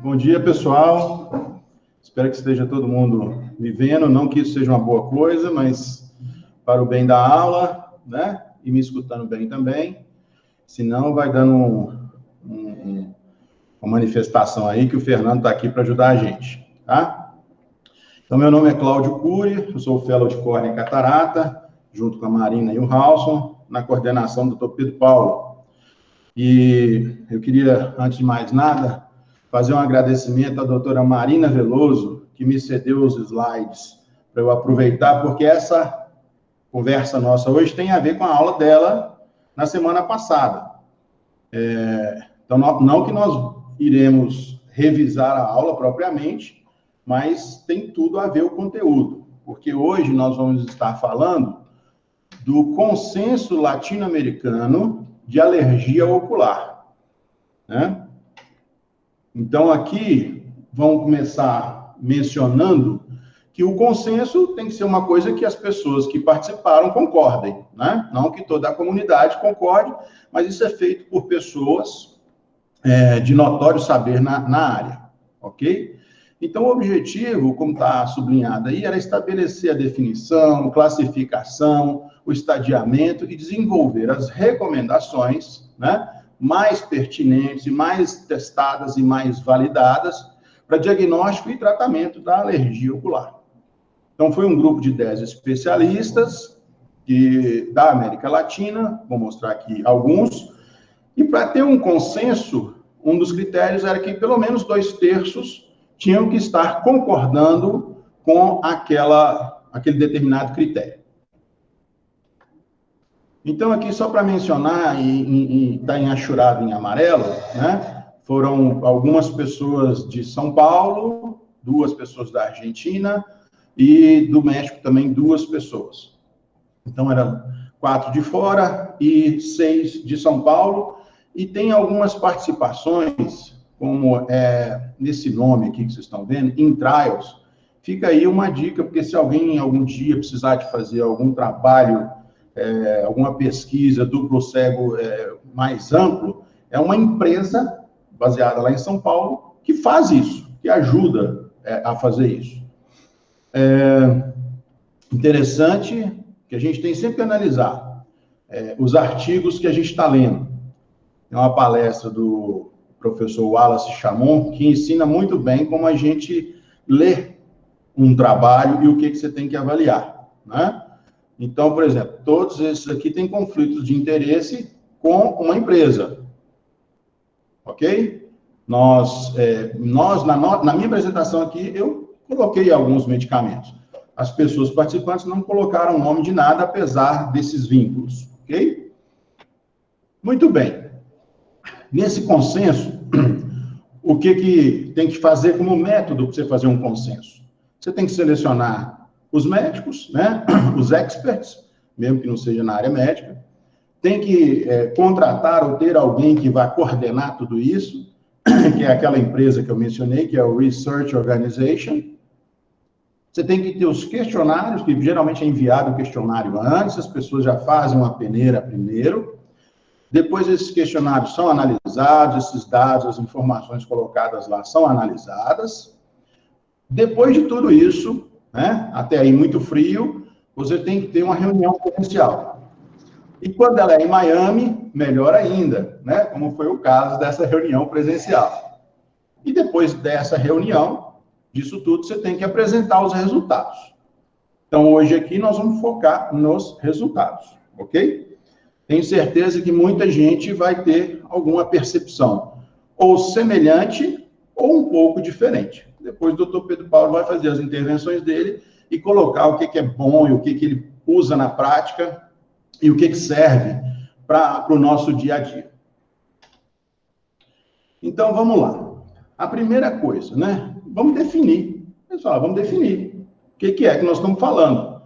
Bom dia, pessoal. Espero que esteja todo mundo me vendo. Não que isso seja uma boa coisa, mas para o bem da aula, né? E me escutando bem também. Senão vai dando uma manifestação aí que o Fernando está aqui para ajudar a gente, tá? Então, meu nome é Cláudio Cury, eu sou o Fellow de Córnea e Catarata, junto com a Marina e o Halson, na coordenação do Dr. Pedro Paulo. E eu queria, antes de mais nada, fazer um agradecimento à doutora Marina Veloso, que me cedeu os slides para eu aproveitar, porque essa conversa nossa hoje tem a ver com a aula dela na semana passada. Então, não que nós iremos revisar a aula propriamente, mas tem tudo a ver o conteúdo, porque hoje nós vamos estar falando do consenso latino-americano de alergia ocular, né? Então, aqui, vamos começar mencionando que o consenso tem que ser uma coisa que as pessoas que participaram concordem, né? Não que toda a comunidade concorde, mas isso é feito por pessoas de notório saber na área, ok? Então, o objetivo, como está sublinhado aí, era estabelecer a definição, classificação, o estadiamento e desenvolver as recomendações, né, mais pertinentes, mais testadas e mais validadas para diagnóstico e tratamento da alergia ocular. Então, foi um grupo de 10 especialistas da América Latina, vou mostrar aqui alguns, e para ter um consenso, um dos critérios era que pelo menos 2/3 tinham que estar concordando com aquele determinado critério. Então, aqui, só para mencionar, e está enachurado em amarelo, né? Foram algumas pessoas de São Paulo, 2 pessoas da Argentina, e do México também 2 pessoas. Então, eram 4 de fora e 6 de São Paulo, e tem algumas participações, como nesse nome aqui que vocês estão vendo, in trials. Fica aí uma dica, porque se alguém algum dia precisar de fazer algum trabalho, alguma pesquisa duplo cego mais amplo, é uma empresa baseada lá em São Paulo que faz isso, que ajuda a fazer isso. Interessante que a gente tem sempre que analisar os artigos que a gente está lendo. Tem uma palestra do professor Wallace Chamon, que ensina muito bem como a gente lê um trabalho e o que você tem que avaliar, né? Então, por exemplo, todos esses aqui têm conflitos de interesse com uma empresa, ok? Na minha apresentação aqui, eu coloquei alguns medicamentos. As pessoas participantes não colocaram o nome de nada, apesar desses vínculos, ok? Muito bem. Nesse consenso, o que tem que fazer como método para você fazer um consenso? Você tem que selecionar os médicos, né? Os experts, mesmo que não seja na área médica. Tem que contratar ou ter alguém que vá coordenar tudo isso, que é aquela empresa que eu mencionei, que é o Research Organization. Você tem que ter os questionários, que geralmente é enviado o questionário antes, as pessoas já fazem uma peneira primeiro. Depois, esses questionários são analisados, esses dados, as informações colocadas lá são analisadas. Depois de tudo isso, né, até aí muito frio, você tem que ter uma reunião presencial. E quando ela é em Miami, melhor ainda, né, como foi o caso dessa reunião presencial. E depois dessa reunião, disso tudo, você tem que apresentar os resultados. Então, hoje aqui, nós vamos focar nos resultados, ok? Tenho certeza que muita gente vai ter alguma percepção, ou semelhante, ou um pouco diferente. Depois o Dr. Pedro Paulo vai fazer as intervenções dele e colocar o que é bom e o que ele usa na prática e o que serve para o nosso dia a dia. Então, vamos lá. A primeira coisa, né? Vamos definir. Pessoal, vamos definir. O que é que nós estamos falando?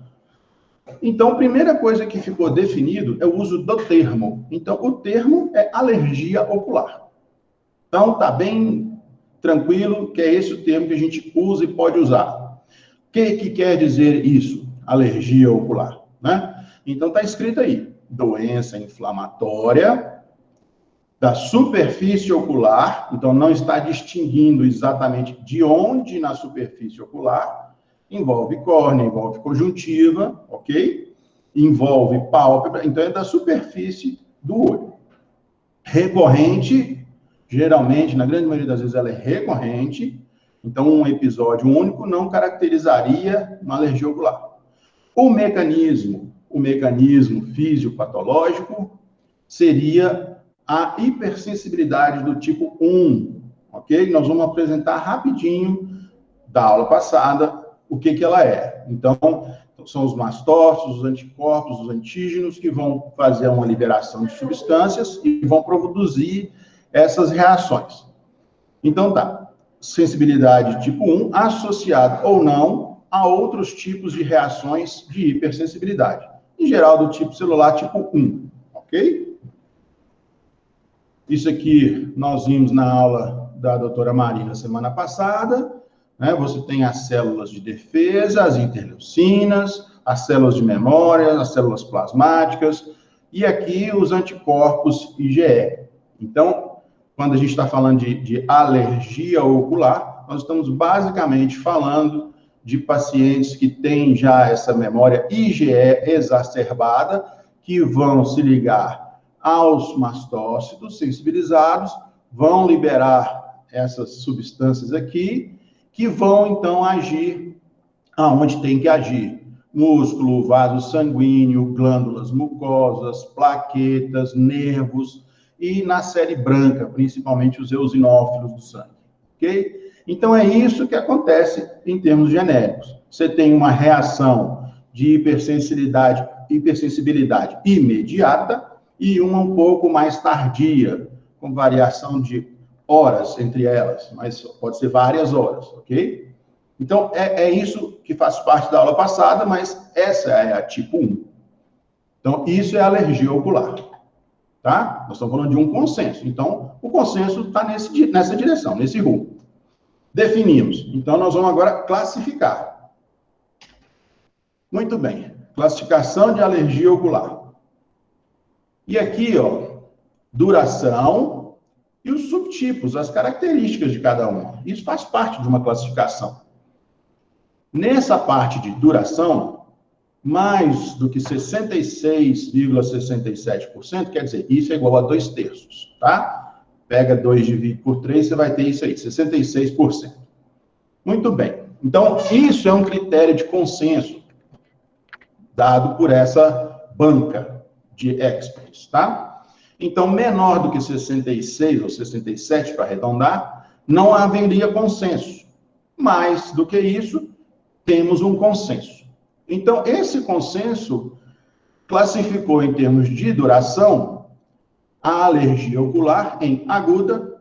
Então, a primeira coisa que ficou definido é o uso do termo. Então, o termo é alergia ocular. Então, tá bem tranquilo que é esse o termo que a gente usa e pode usar. O que quer dizer isso? Alergia ocular, né? Então, tá escrito aí. Doença inflamatória da superfície ocular, então não está distinguindo exatamente de onde na superfície ocular, envolve córnea, envolve conjuntiva, ok? Envolve pálpebra, então é da superfície do olho. Recorrente, geralmente, na grande maioria das vezes ela é recorrente, então um episódio único não caracterizaria uma alergia ocular. O mecanismo fisiopatológico seria a hipersensibilidade do tipo 1, ok? Nós vamos apresentar rapidinho da aula passada o que ela é. Então, são os mastócitos, os anticorpos, os antígenos que vão fazer uma liberação de substâncias e vão produzir essas reações. Então, tá. Sensibilidade tipo 1 associada ou não a outros tipos de reações de hipersensibilidade. Em geral, do tipo celular tipo 1, ok? Isso aqui nós vimos na aula da doutora Marina semana passada, né? Você tem as células de defesa, as interleucinas, as células de memória, as células plasmáticas, e aqui os anticorpos IgE. Então, quando a gente está falando de alergia ocular, nós estamos basicamente falando de pacientes que têm já essa memória IgE exacerbada, que vão se ligar aos mastócitos sensibilizados, vão liberar essas substâncias aqui, que vão, então, agir aonde tem que agir. Músculo, vaso sanguíneo, glândulas mucosas, plaquetas, nervos, e na série branca, principalmente os eosinófilos do sangue, ok? Então, é isso que acontece em termos genéricos. Você tem uma reação de hipersensibilidade imediata e uma um pouco mais tardia, com variação de horas entre elas, mas pode ser várias horas, ok? Então, é isso que faz parte da aula passada, mas essa é a tipo 1. Então, isso é alergia ocular, tá? Nós estamos falando de um consenso. Então, o consenso está nessa direção, nesse rumo. Definimos. Então, nós vamos agora classificar. Muito bem. Classificação de alergia ocular. E aqui, ó, duração e os subtipos, as características de cada uma. Isso faz parte de uma classificação. Nessa parte de duração, mais do que 66,67%, quer dizer, isso é igual a 2/3, tá? Pega 2 divide por 3, você vai ter isso aí, 66%. Muito bem. Então, isso é um critério de consenso dado por essa banca de experts, tá? Então, menor do que 66 ou 67, para arredondar, não haveria consenso. Mais do que isso, temos um consenso. Então, esse consenso classificou em termos de duração a alergia ocular em aguda,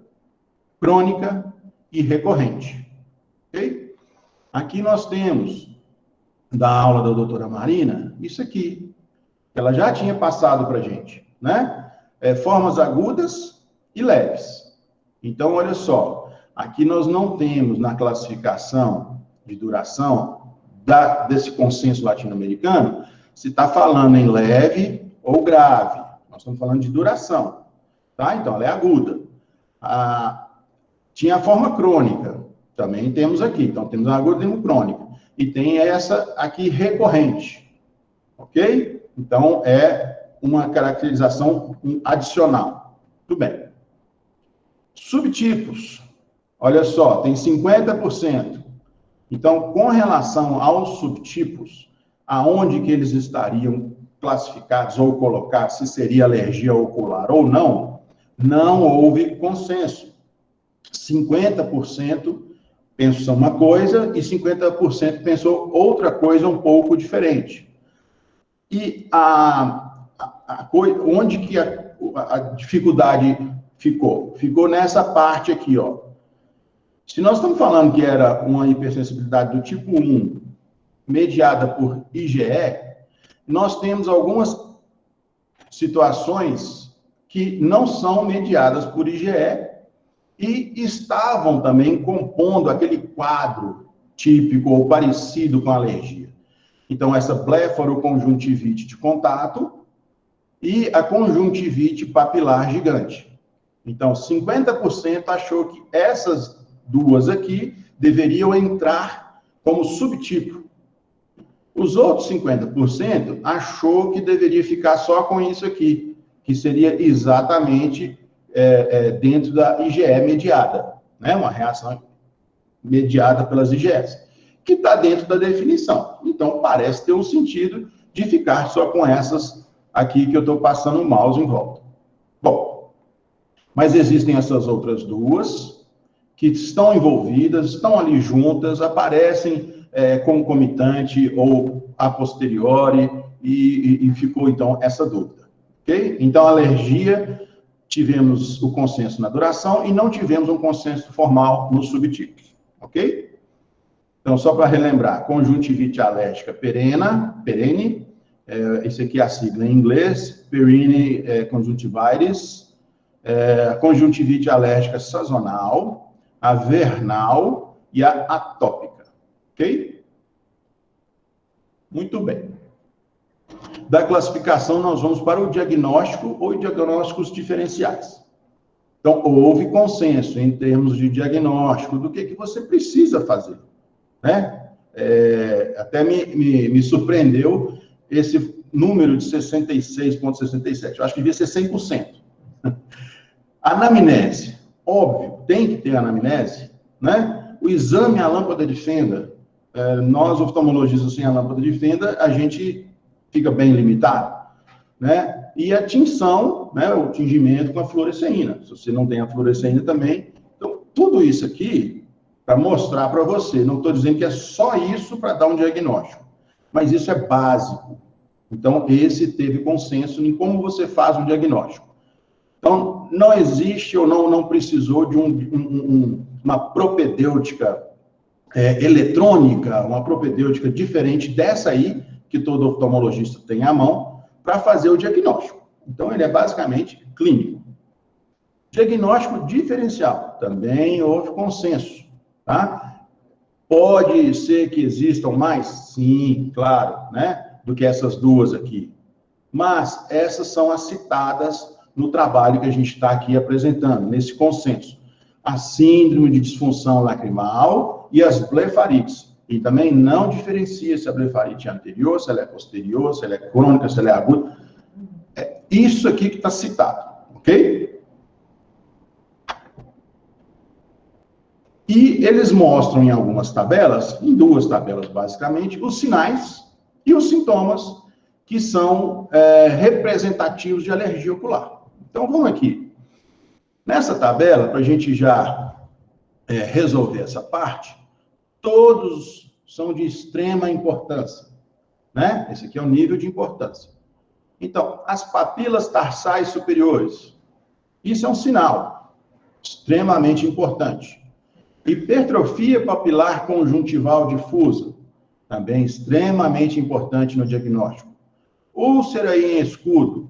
crônica e recorrente. Ok? Aqui nós temos, da aula da doutora Marina, isso aqui. Ela já tinha passado para a gente, né? Formas agudas e leves. Então, olha só, aqui nós não temos na classificação de duração desse consenso latino-americano se está falando em leve ou grave. Nós estamos falando de duração, tá? Então, ela é aguda. Tinha a forma crônica, também temos aqui. Então, temos a aguda e uma crônica. E tem essa aqui recorrente, ok? Então, é uma caracterização adicional. Tudo bem. Subtipos. Olha só, tem 50%. Então, com relação aos subtipos, aonde que eles estariam classificados ou colocados, se seria alergia ocular ou não, não houve consenso. 50% pensou uma coisa e 50% pensou outra coisa um pouco diferente. E onde que a dificuldade ficou? Ficou nessa parte aqui, ó. Se nós estamos falando que era uma hipersensibilidade do tipo 1, mediada por IgE, nós temos algumas situações que não são mediadas por IgE e estavam também compondo aquele quadro típico ou parecido com a alergia. Então, essa blefaroconjuntivite de contato e a conjuntivite papilar gigante. Então, 50% achou que essas duas aqui deveriam entrar como subtipo. Os outros 50% achou que deveria ficar só com isso aqui, que seria exatamente dentro da IgE mediada, né? Uma reação mediada pelas IgEs, que está dentro da definição. Então, parece ter um sentido de ficar só com essas aqui que eu estou passando o mouse em volta. Bom, mas existem essas outras duas que estão envolvidas, estão ali juntas, aparecem concomitante ou a posteriori, e ficou, então, essa dúvida. Ok? Então, alergia, tivemos o consenso na duração e não tivemos um consenso formal nos subtipos. Ok? Então, só para relembrar, conjuntivite alérgica perene, esse aqui é a sigla em inglês, perine conjuntivitis, conjuntivite alérgica sazonal, a vernal e a atópica. Ok? Muito bem. Da classificação, nós vamos para o diagnóstico ou diagnósticos diferenciais. Então, houve consenso em termos de diagnóstico do que você precisa fazer, né? Até me surpreendeu esse número de 66,67. Eu acho que devia ser 100%. Anamnese. Óbvio, tem que ter anamnese, né? O exame à lâmpada de fenda, nós oftalmologistas sem a lâmpada de fenda, a gente fica bem limitado, né? E a tinção, né? O tingimento com a fluoresceína. Se você não tem a fluoresceína também. Então, tudo isso aqui, para mostrar para você, não estou dizendo que é só isso para dar um diagnóstico, mas isso é básico. Então, esse teve consenso em como você faz um diagnóstico. Então, não existe ou não precisou de uma propedêutica eletrônica, uma propedêutica diferente dessa aí, que todo oftalmologista tem à mão, para fazer o diagnóstico. Então, ele é basicamente clínico. Diagnóstico diferencial, também houve consenso, tá? Pode ser que existam mais? Sim, claro, né? Do que essas duas aqui. Mas essas são as citadas no trabalho que a gente está aqui apresentando, nesse consenso. A síndrome de disfunção lacrimal e as blefarites. E também não diferencia se a blefarite é anterior, se ela é posterior, se ela é crônica, se ela é aguda. É isso aqui que está citado, ok? E eles mostram em algumas tabelas, em duas tabelas basicamente, os sinais e os sintomas que são representativos de alergia ocular. Então, vamos aqui. Nessa tabela, para a gente já resolver essa parte, todos são de extrema importância, né? Esse aqui é o nível de importância. Então, as papilas tarsais superiores, isso é um sinal extremamente importante. Hipertrofia papilar conjuntival difusa, também extremamente importante no diagnóstico. Úlcera em escudo,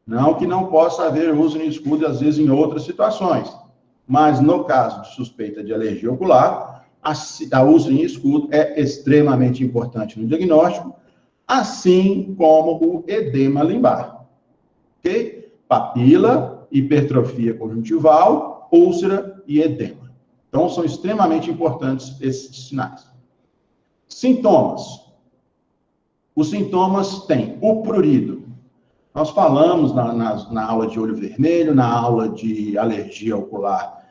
não que não possa haver úlcera em escudo, às vezes em outras situações, mas no caso de suspeita de alergia ocular, a úlcera em escudo é extremamente importante no diagnóstico, assim como o edema limbar. Ok? Papila, hipertrofia conjuntival, úlcera e edema. Então, são extremamente importantes esses sinais. Sintomas. Os sintomas têm o prurido. Nós falamos na aula de olho vermelho, na aula de alergia ocular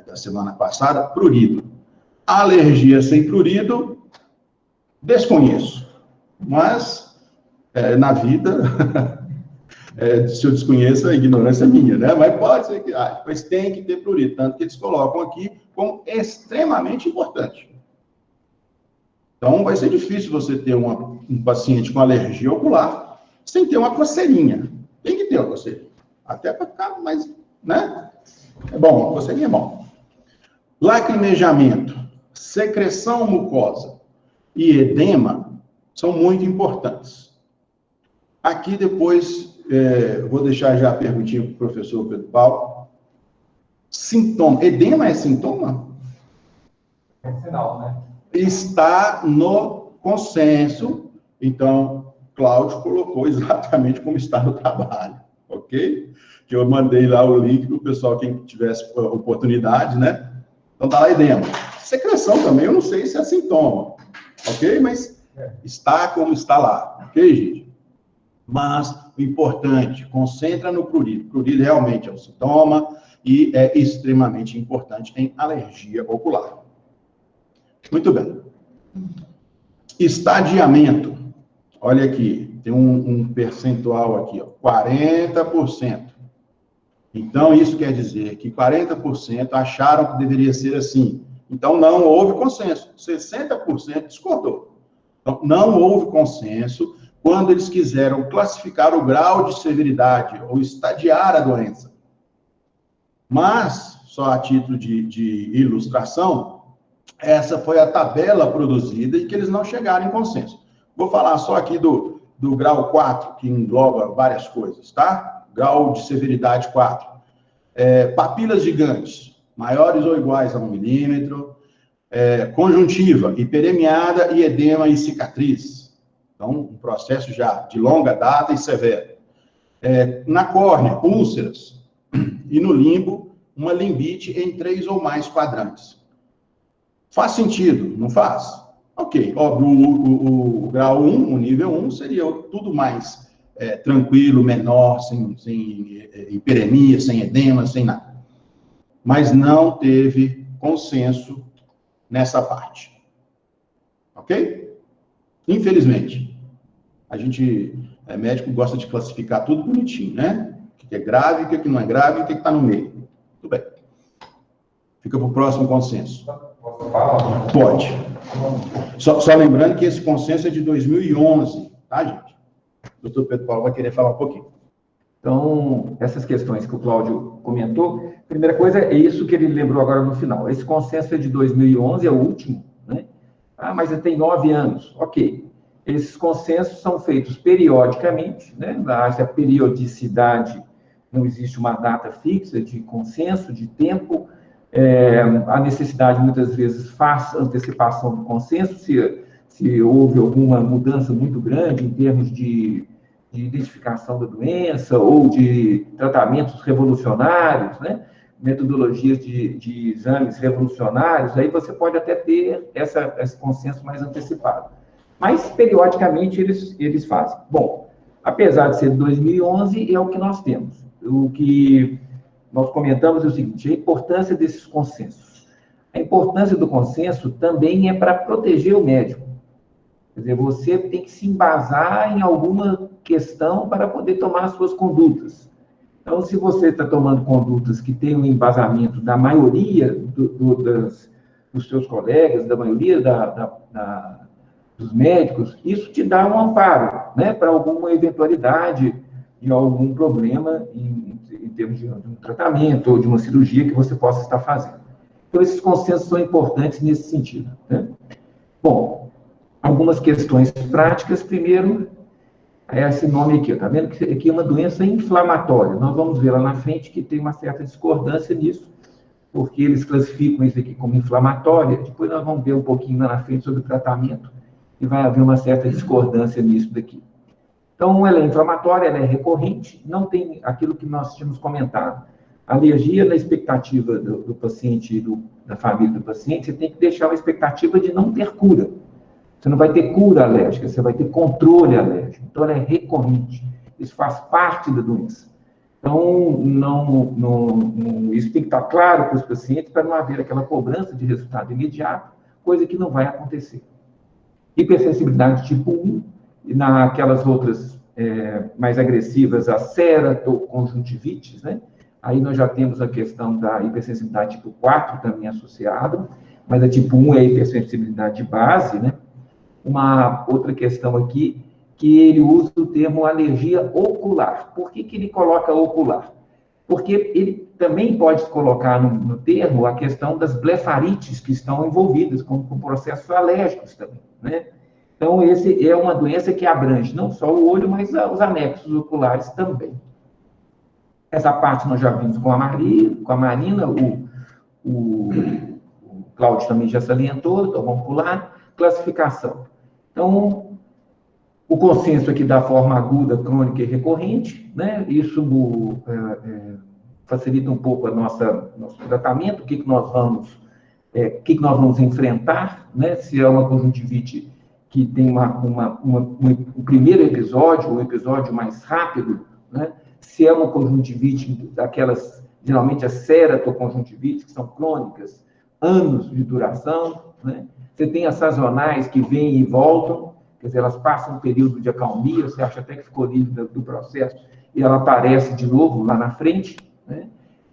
da semana passada, prurido. Alergia sem prurido, desconheço. Mas, na vida, se eu desconheço, a ignorância é minha, né? Mas pode ser que... mas tem que ter prurido, tanto que eles colocam aqui como extremamente importante. Então, vai ser difícil você ter um paciente com alergia ocular sem ter uma coceirinha. Tem que ter uma coceirinha. Até para ficar mais, né? É bom, coceirinha é bom. Lacrimejamento, secreção mucosa e edema são muito importantes. Aqui depois, vou deixar já a perguntinha para o professor Pedro Paulo. Sintoma. Edema é sintoma? É sinal, né? Está no consenso. Então, Cláudio colocou exatamente como está no trabalho, ok? que eu mandei lá o link para o pessoal, quem tivesse oportunidade, né? Então tá lá edema. Secreção também, eu não sei se é sintoma, ok? Mas está como está lá, ok, gente? Mas o importante, concentra no prurido. Prurido realmente é um sintoma e é extremamente importante em alergia ocular. Muito bem. Estadiamento. Olha aqui, tem um percentual aqui, ó, 40%. Então, isso quer dizer que 40% acharam que deveria ser assim. Então, não houve consenso. 60% discordou. Então, não houve consenso quando eles quiseram classificar o grau de severidade ou estadiar a doença. Mas, só a título de ilustração, essa foi a tabela produzida e que eles não chegaram em consenso. Vou falar só aqui do grau 4, que engloba várias coisas, tá? Grau de severidade 4. Papilas gigantes, maiores ou iguais a 1 milímetro. Conjuntiva, hiperemiada e edema e cicatriz. Então, um processo já de longa data e severo. Na córnea, úlceras. E no limbo, uma limbite em 3 ou mais quadrantes. Faz sentido, não faz? Ok, óbvio, o grau 1, o nível 1, seria tudo mais tranquilo, menor, sem hiperemia, sem edema, sem nada. Mas não teve consenso nessa parte. Ok? Infelizmente. A gente, médico, gosta de classificar tudo bonitinho, né? O que é grave, o que não é grave, o que está no meio. Tudo bem. Fica para o próximo consenso. Pode. Só lembrando que esse consenso é de 2011, tá, gente? O doutor Pedro Paulo vai querer falar um pouquinho. Então, essas questões que o Cláudio comentou, primeira coisa é isso que ele lembrou agora no final. Esse consenso é de 2011, é o último, né? Ah, mas ele tem 9 anos. Ok. Esses consensos são feitos periodicamente, né? A periodicidade, não existe uma data fixa de consenso, de tempo. A necessidade, muitas vezes, faz antecipação do consenso, se houve alguma mudança muito grande em termos de identificação da doença ou de tratamentos revolucionários, né? Metodologias de exames revolucionários, aí você pode até ter esse consenso mais antecipado. Mas, periodicamente, eles fazem. Bom, apesar de ser de 2011, é o que nós temos. O que nós comentamos é o seguinte, a importância desses consensos. A importância do consenso também é para proteger o médico. Quer dizer, você tem que se embasar em alguma questão para poder tomar as suas condutas. Então, se você está tomando condutas que têm um embasamento da maioria dos seus colegas, da maioria dos médicos, isso te dá um amparo, né, para alguma eventualidade de algum problema em termos de um tratamento ou de uma cirurgia que você possa estar fazendo. Então, esses consensos são importantes nesse sentido, né? Bom, algumas questões práticas. Primeiro, é esse nome aqui, tá vendo que aqui é uma doença inflamatória. Nós vamos ver lá na frente que tem uma certa discordância nisso, porque eles classificam isso aqui como inflamatória. Depois nós vamos ver um pouquinho lá na frente sobre o tratamento e vai haver uma certa discordância nisso daqui. Então, ela é inflamatória, ela é recorrente, não tem aquilo que nós tínhamos comentado. Alergia na expectativa do paciente, da família do paciente, você tem que deixar uma expectativa de não ter cura. Você não vai ter cura alérgica, você vai ter controle alérgico. Então, ela é recorrente. Isso faz parte da doença. Então, isso tem que estar claro para os pacientes para não haver aquela cobrança de resultado imediato, coisa que não vai acontecer. Hipersensibilidade tipo 1, e naquelas outras mais agressivas, a ceratoconjuntivites, né? Aí nós já temos a questão da hipersensibilidade tipo 4 também associada, mas a tipo 1 é a hipersensibilidade de base, né? Uma outra questão aqui, que ele usa o termo alergia ocular. Por que ele coloca ocular? Porque ele também pode colocar no termo a questão das blefarites que estão envolvidas com processos alérgicos também, né? Então, esse é uma doença que abrange não só o olho, mas os anexos oculares também. Essa parte nós já vimos com a Marina, o Cláudio também já salientou, então vamos pular. Classificação. Então, O consenso aqui da forma aguda, crônica e recorrente, né? Isso facilita um pouco nosso tratamento, o que nós vamos enfrentar, né? Se é uma conjuntivite que tem um primeiro episódio, um episódio mais rápido, né? Se é uma conjuntivite daquelas, geralmente as ceratoconjuntivites, que são crônicas, anos de duração, né? Você tem as sazonais que vêm e voltam, quer dizer, elas passam um período de acalmia, você acha até que ficou livre do processo, e ela aparece de novo lá na frente, né?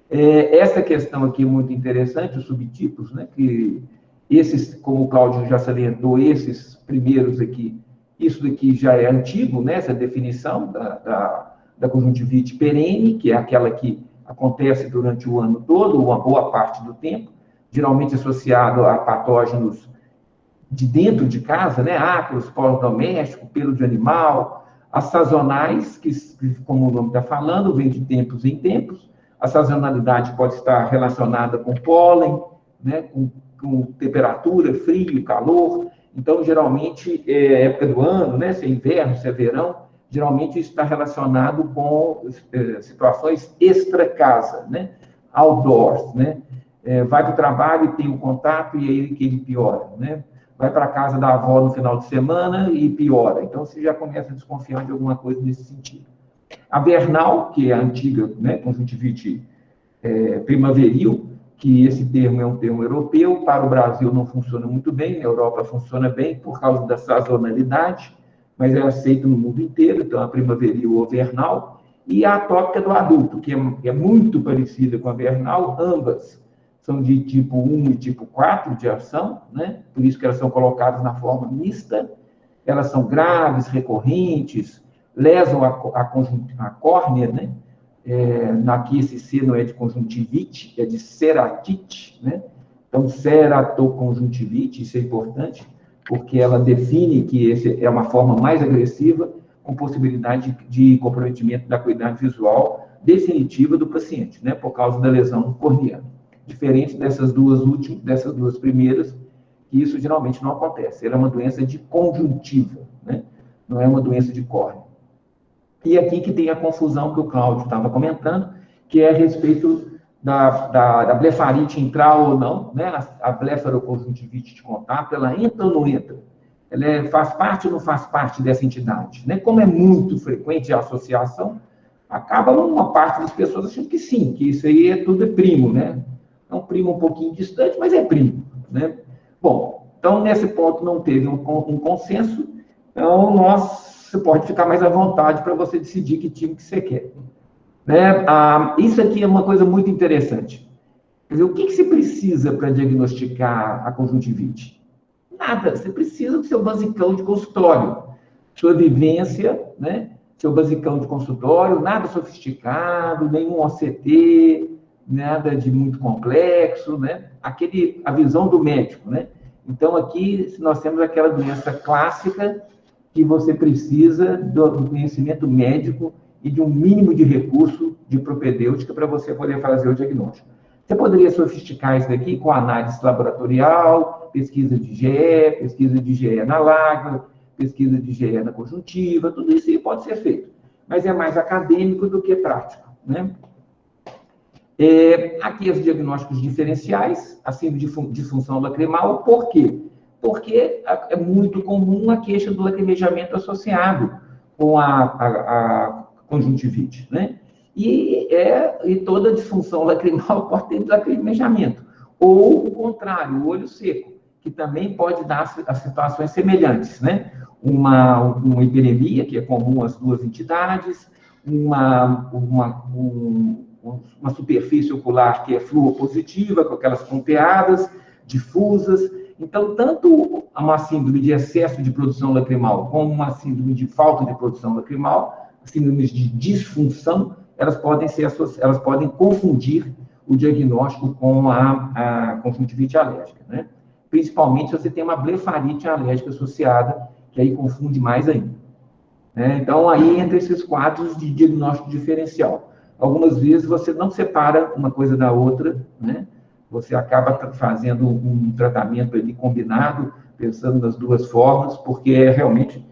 Essa questão aqui é muito interessante, os subtipos, né? Que esses, como o Cláudio já salientou, esses primeiros aqui, isso daqui já é antigo, né? Essa definição da conjuntivite perene, que é aquela que acontece durante o ano todo, uma boa parte do tempo, geralmente associado a patógenos de dentro de casa, né? Ácaros, pó doméstico, pelo de animal, as sazonais, que, como o nome está falando, vem de tempos em tempos. A sazonalidade pode estar relacionada com pólen, né? Com temperatura, frio, calor. Então, geralmente, é época do ano, né? Se é inverno, se é verão, geralmente isso está relacionado com situações extra-casa, né? Outdoors, né? Vai para o trabalho e tem um contato e aí que ele piora, né? Vai para a casa da avó no final de semana e piora. Então, você já começa a desconfiar de alguma coisa nesse sentido. A vernal, que é a antiga, né, conjuntivite primaveril, que esse termo é um termo europeu, para o Brasil não funciona muito bem, na Europa funciona bem por causa da sazonalidade, mas é aceito no mundo inteiro, então a primaveril ou vernal, e a atópica do adulto, que é muito parecida com a vernal, ambas são de tipo 1 e tipo 4 de ação, né? Por isso que elas são colocadas na forma mista, elas são graves, recorrentes, lesam a córnea, né? Aqui esse C não é de conjuntivite, é de ceratite, né? Então, ceratoconjuntivite, isso é importante, porque ela define que essa é uma forma mais agressiva, com possibilidade de comprometimento da acuidade visual definitiva do paciente, né? Por causa da lesão corneana. Diferente dessas duas primeiras, que isso geralmente não acontece. Ela é uma doença de conjuntiva, né? Não é uma doença de córnea. E aqui que tem a confusão que o Cláudio estava comentando, que é a respeito da blefarite entrar ou não, né? A blefaroconjuntivite de contato, ela entra ou não entra? Ela faz parte ou não faz parte dessa entidade? Né? Como é muito frequente a associação, acaba uma parte das pessoas achando que sim, que isso aí tudo é primo, né? É um primo um pouquinho distante, mas é primo, né? Bom, então, nesse ponto não teve um consenso, então você pode ficar mais à vontade para você decidir que time que você quer. Né? Isso aqui é uma coisa muito interessante. Quer dizer, o que se precisa para diagnosticar a conjuntivite? Nada, você precisa do seu basicão de consultório, sua vivência, né? Seu basicão de consultório, nada sofisticado, nenhum OCT, nada de muito complexo, né? A visão do médico, né? Então, aqui nós temos aquela doença clássica que você precisa do conhecimento médico e de um mínimo de recurso de propedêutica para você poder fazer o diagnóstico. Você poderia sofisticar isso daqui com análise laboratorial, pesquisa de GE na lágrima, pesquisa de GE na conjuntiva, tudo isso aí pode ser feito. Mas é mais acadêmico do que prático, né? Aqui os diagnósticos diferenciais, assim, de disfunção lacrimal. Por quê? Porque é muito comum a queixa do lacrimejamento associado com a conjuntivite, né? E toda disfunção lacrimal pode ter lacrimejamento. Ou o contrário, o olho seco, que também pode dar as situações semelhantes, né? Uma hiperemia, que é comum às duas entidades, uma superfície ocular que é fluopositiva, com aquelas ponteadas difusas. Então, tanto uma síndrome de excesso de produção lacrimal, como uma síndrome de falta de produção lacrimal, síndromes de disfunção, elas podem confundir o diagnóstico com a conjuntivite alérgica, né? Principalmente se você tem uma blefarite alérgica associada, que aí confunde mais ainda. Então, aí entra esses quadros de diagnóstico diferencial. Algumas vezes você não separa uma coisa da outra, né? Você acaba fazendo um tratamento ali combinado, pensando nas duas formas, porque realmente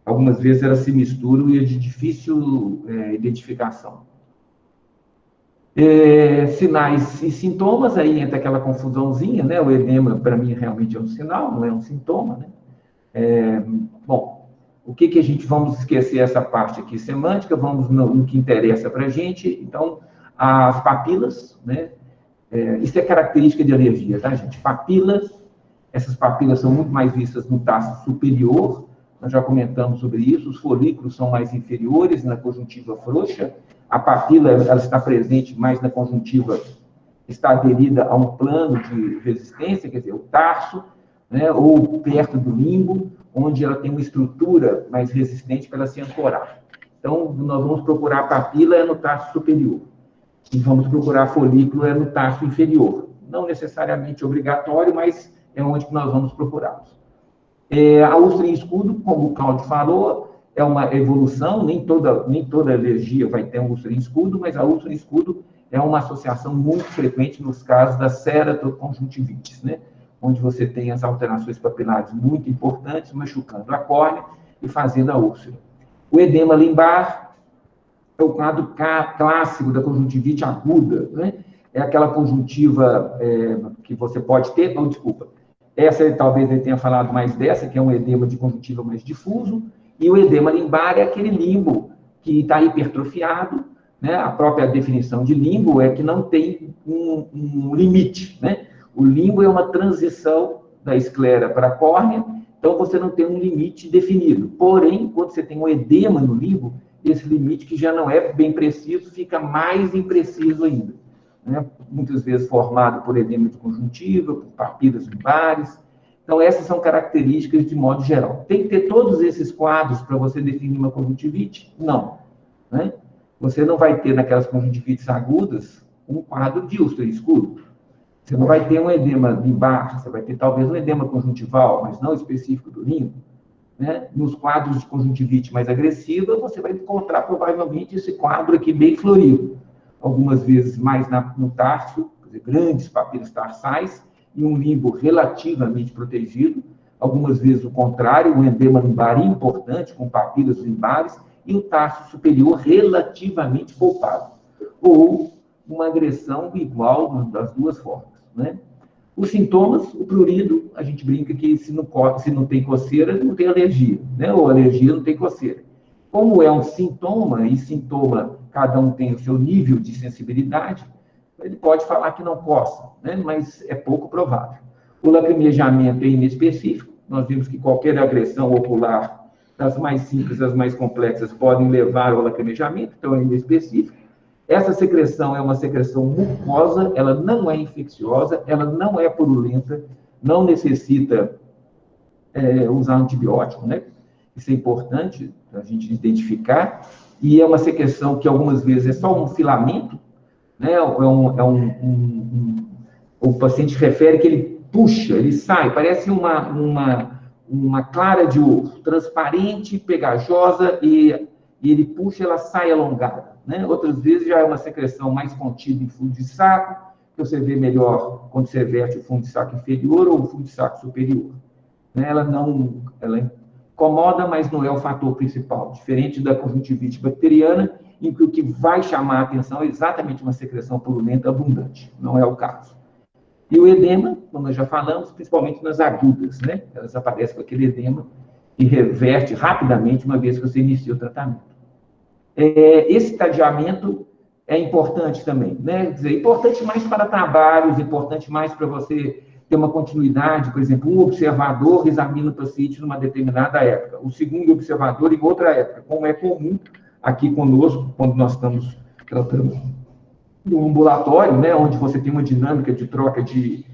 algumas vezes elas se misturam e é de difícil identificação. Sinais e sintomas, aí entra aquela confusãozinha, né? O edema, para mim, realmente é um sinal, não é um sintoma, né? Bom, o que a gente, vamos esquecer essa parte aqui semântica, vamos no que interessa para a gente. Então, as papilas, né? Isso é característica de alergia, tá, gente? Papilas, essas papilas são muito mais vistas no tarso superior, nós já comentamos sobre isso, os folículos são mais inferiores na conjuntiva frouxa, a papila ela está presente mais na conjuntiva, está aderida a um plano de resistência, quer dizer, o tarso, né, ou perto do limbo, onde ela tem uma estrutura mais resistente para ela se ancorar. Então, nós vamos procurar a papila no tarso superior, e vamos procurar folículo no tarso inferior. Não necessariamente obrigatório, mas é onde que nós vamos procurá-los. A úlcera em escudo, como o Cláudio falou, é uma evolução, nem toda alergia vai ter um úlcera em escudo, mas a úlcera em escudo é uma associação muito frequente nos casos da ceratoconjuntivites, né? Onde você tem as alterações papilares muito importantes, machucando a córnea e fazendo a úlcera. O edema limbar é o quadro clássico da conjuntivite aguda, né? É aquela conjuntiva que você pode ter, não, desculpa, essa talvez ele tenha falado mais dessa, que é um edema de conjuntiva mais difuso, e o edema limbar é aquele limbo que está hipertrofiado, né? A própria definição de limbo é que não tem um limite, né? O limbo é uma transição da esclera para a córnea, então você não tem um limite definido. Porém, quando você tem um edema no limbo, esse limite que já não é bem preciso, fica mais impreciso ainda, né? Muitas vezes formado por edema de conjuntiva, por papilas limbares. Então, essas são características de modo geral. Tem que ter todos esses quadros para você definir uma conjuntivite? Não, né? Você não vai ter naquelas conjuntivites agudas um quadro de úlcera em escudo. Você não vai ter um edema limbar, você vai ter talvez um edema conjuntival, mas não específico do limbo, né? Nos quadros de conjuntivite mais agressiva, você vai encontrar provavelmente esse quadro aqui bem florido. Algumas vezes mais no tarso, quer dizer, grandes papilas tarsais, e um limbo relativamente protegido. Algumas vezes o contrário, um edema limbar importante, com papilas limbares, e o tarso superior relativamente poupado. Ou uma agressão igual das duas formas, né? Os sintomas, o prurido, a gente brinca que se não tem coceira, não tem alergia, né? Ou alergia não tem coceira. Como é um sintoma, e sintoma, cada um tem o seu nível de sensibilidade, ele pode falar que não coça, né? Mas é pouco provável. O lacrimejamento é inespecífico, nós vimos que qualquer agressão ocular, das mais simples às mais complexas, podem levar ao lacrimejamento, então é inespecífico. Essa secreção é uma secreção mucosa, ela não é infecciosa, ela não é purulenta, não necessita usar antibiótico, né? Isso é importante a gente identificar, e é uma secreção que algumas vezes é só um filamento, né? O paciente refere que ele puxa, ele sai, parece uma clara de ovo, transparente, pegajosa, e ele puxa, ela sai alongada, né? Outras vezes já é uma secreção mais contida em fundo de saco, que você vê melhor quando você verte o fundo de saco inferior ou o fundo de saco superior, né? Ela incomoda, mas não é o fator principal, diferente da conjuntivite bacteriana, em que o que vai chamar a atenção é exatamente uma secreção purulenta abundante, não é o caso. E o edema, como nós já falamos, principalmente nas agudas, né? Elas aparecem com aquele edema e reverte rapidamente uma vez que você inicia o tratamento. Esse estadiamento é importante também, né? Quer dizer, importante mais para trabalhos, importante mais para você ter uma continuidade. Por exemplo, um observador examina o paciente numa determinada época, o segundo observador em outra época, como é comum aqui conosco, quando nós estamos tratando do ambulatório, né, onde você tem uma dinâmica de troca de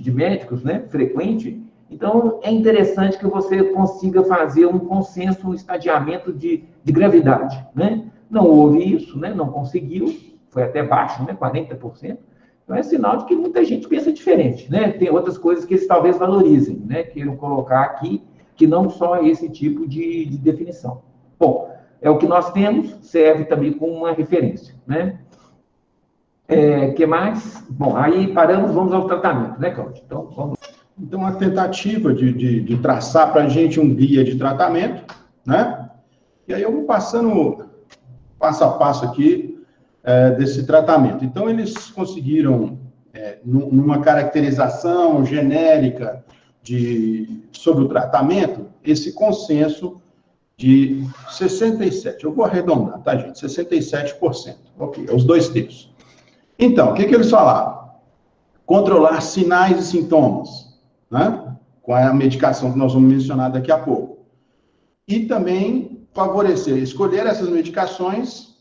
médicos, né, frequente. Então, é interessante que você consiga fazer um consenso, um estadiamento de gravidade, né? Não houve isso, né, não conseguiu, foi até baixo, né, 40%. Então, é sinal de que muita gente pensa diferente, né? Tem outras coisas que eles talvez valorizem, né, queiram colocar aqui, que não só esse tipo de definição. Bom, é o que nós temos, serve também como uma referência, né? Que mais? Bom, aí paramos, vamos ao tratamento, né, Cláudio? Então, vamos. Então, a tentativa de traçar para a gente um guia de tratamento, né? E aí eu vou passando passo a passo aqui desse tratamento. Então, eles conseguiram, numa caracterização genérica sobre o tratamento, esse consenso de 67%. Eu vou arredondar, tá, gente? 67%. Ok, os 2/3. Então, o que eles falaram? Controlar sinais e sintomas, né? Com a medicação que nós vamos mencionar daqui a pouco. E também favorecer, escolher essas medicações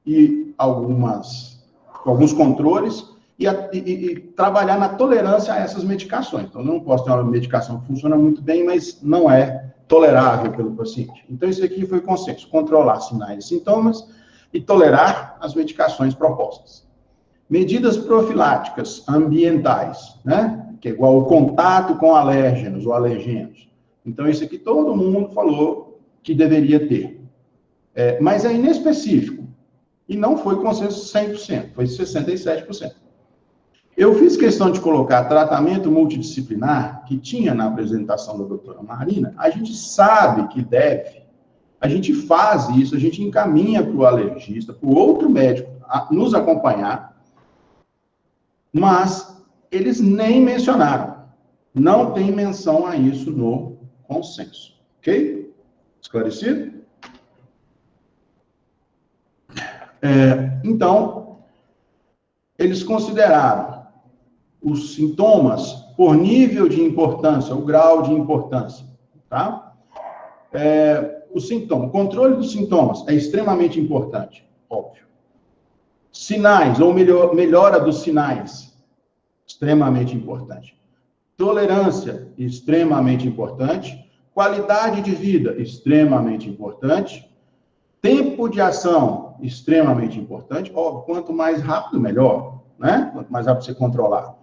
e alguns controles e trabalhar na tolerância a essas medicações. Então, eu não posso ter uma medicação que funciona muito bem, mas não é tolerável pelo paciente. Então, isso aqui foi o consenso: controlar sinais e sintomas e tolerar as medicações propostas. Medidas profiláticas ambientais, né? Que é igual o contato com alérgenos ou alergenos. Então, isso aqui todo mundo falou que deveria ter. Mas é inespecífico. E não foi consenso 100%, foi 67%. Eu fiz questão de colocar tratamento multidisciplinar, que tinha na apresentação da doutora Marina. A gente sabe que deve, a gente faz isso, a gente encaminha para o alergista, para o outro médico nos acompanhar, mas eles nem mencionaram. Não tem menção a isso no consenso. Ok? Esclarecido? Então, eles consideraram os sintomas por nível de importância, o grau de importância, tá? O controle dos sintomas é extremamente importante, óbvio. Sinais, ou melhora dos sinais, extremamente importante. Tolerância, extremamente importante. Qualidade de vida, extremamente importante. Tempo de ação, extremamente importante. Óbvio, quanto mais rápido, melhor, né? Quanto mais rápido você controlar.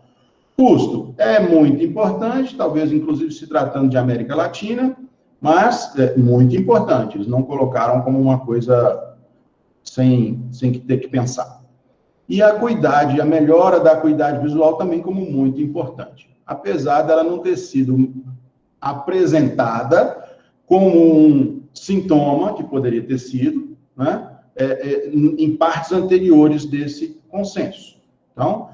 Custo é muito importante, talvez inclusive se tratando de América Latina, mas é muito importante. Eles não colocaram como uma coisa sem ter que pensar. E a melhora da acuidade visual também como muito importante. Apesar dela não ter sido apresentada como um sintoma, que poderia ter sido, né, em partes anteriores desse consenso. Então,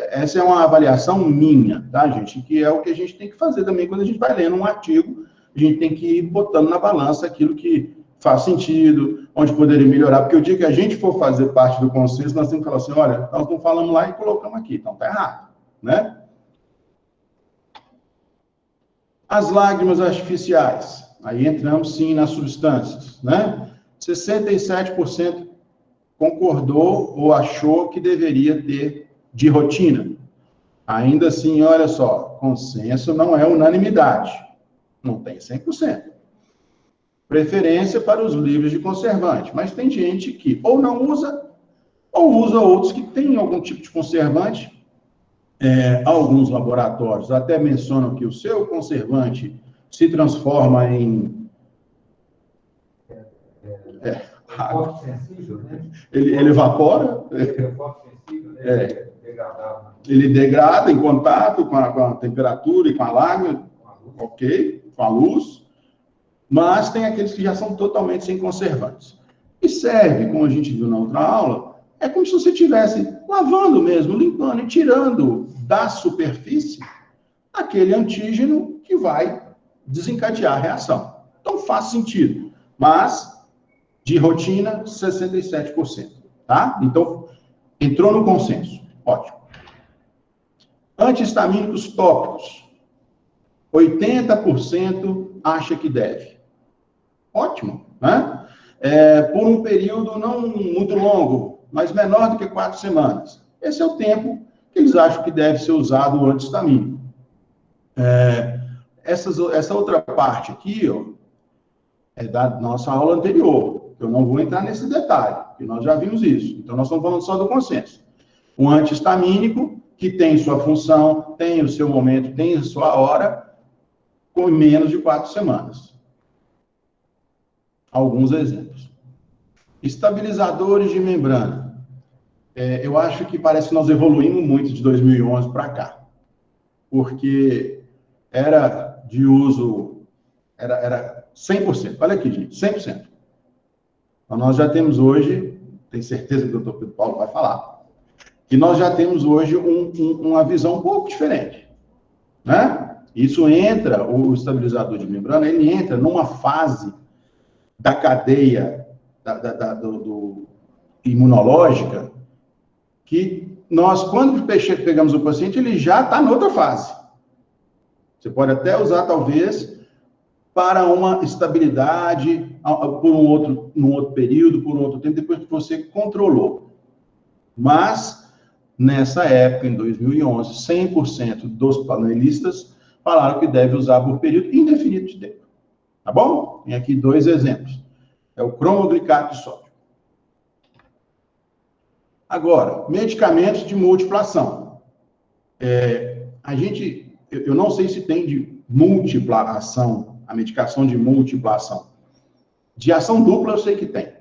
essa é uma avaliação minha, tá, gente? Que é o que a gente tem que fazer também quando a gente vai lendo um artigo, a gente tem que ir botando na balança aquilo que faz sentido, onde poderia melhorar, porque o dia que a gente for fazer parte do consenso, nós temos que falar assim, olha, nós não falamos lá e colocamos aqui, então tá errado, né? As lágrimas artificiais, aí entramos sim nas substâncias, né? 67% concordou ou achou que deveria ter de rotina. Ainda assim, olha só, consenso não é unanimidade, não tem 100%. Preferência para os livres de conservante, mas tem gente que ou não usa, ou usa outros que têm algum tipo de conservante. Alguns laboratórios até mencionam que o seu conservante se transforma em... sensível, né? Ele evapora. Sensível, né? Ele degrada em contato com a temperatura e com a lágrima, ok, com a luz, mas tem aqueles que já são totalmente sem conservantes. E serve, como a gente viu na outra aula, é como se você estivesse lavando mesmo, limpando e tirando da superfície aquele antígeno que vai desencadear a reação. Então faz sentido, mas de rotina, 67%, tá? Então, entrou no consenso, ótimo. Antihistamínicos tópicos, 80% acha que deve. Ótimo, né? Por um período não muito longo, mas menor do que 4 semanas. Esse é o tempo que eles acham que deve ser usado o antihistamínico. Essa outra parte aqui, ó, é da nossa aula anterior. Eu não vou entrar nesse detalhe, porque nós já vimos isso. Então, nós estamos falando só do consenso. Um antihistamínico que tem sua função, tem o seu momento, tem a sua hora, com menos de 4 semanas. Alguns exemplos. Estabilizadores de membrana. Eu acho que parece que nós evoluímos muito de 2011 para cá. Porque era de uso, era 100%. Olha aqui, gente, 100%. Então, nós já temos hoje, tenho certeza que o doutor Pedro Paulo vai falar, que nós já temos hoje uma visão um pouco diferente, né? Isso entra, o estabilizador de membrana, ele entra numa fase da cadeia do imunológica que nós, quando pegamos o paciente, ele já está em outra fase. Você pode até usar, talvez, para uma estabilidade num outro período, por um outro tempo, depois que você controlou. Mas, nessa época, em 2011, 100% dos panelistas falaram que deve usar por período indefinido de tempo. Tá bom? Tem aqui 2 exemplos. É o cromoglicato de sódio. Agora, medicamentos de múltipla ação. Eu não sei se tem de múltipla ação, a medicação de múltipla ação. De ação dupla eu sei que tem,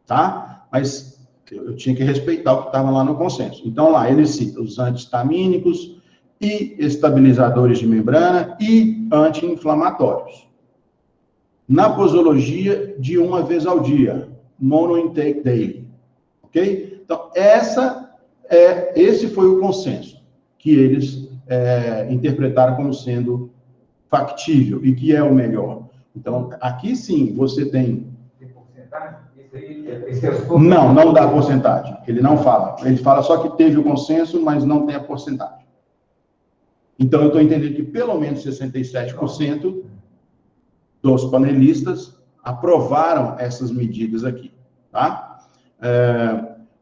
tá? Mas eu tinha que respeitar o que estava lá no consenso. Então, lá ele cita os antihistamínicos e estabilizadores de membrana e anti-inflamatórios. Na posologia, de 1 vez ao dia, mono intake daily, ok? Então, esse foi o consenso que eles interpretaram como sendo factível e que é o melhor. Então, aqui sim, você tem... Tem porcentagem? Não dá porcentagem. Ele não fala. Ele fala só que teve o consenso, mas não tem a porcentagem. Então, eu estou entendendo que pelo menos 67% dos panelistas aprovaram essas medidas aqui, tá?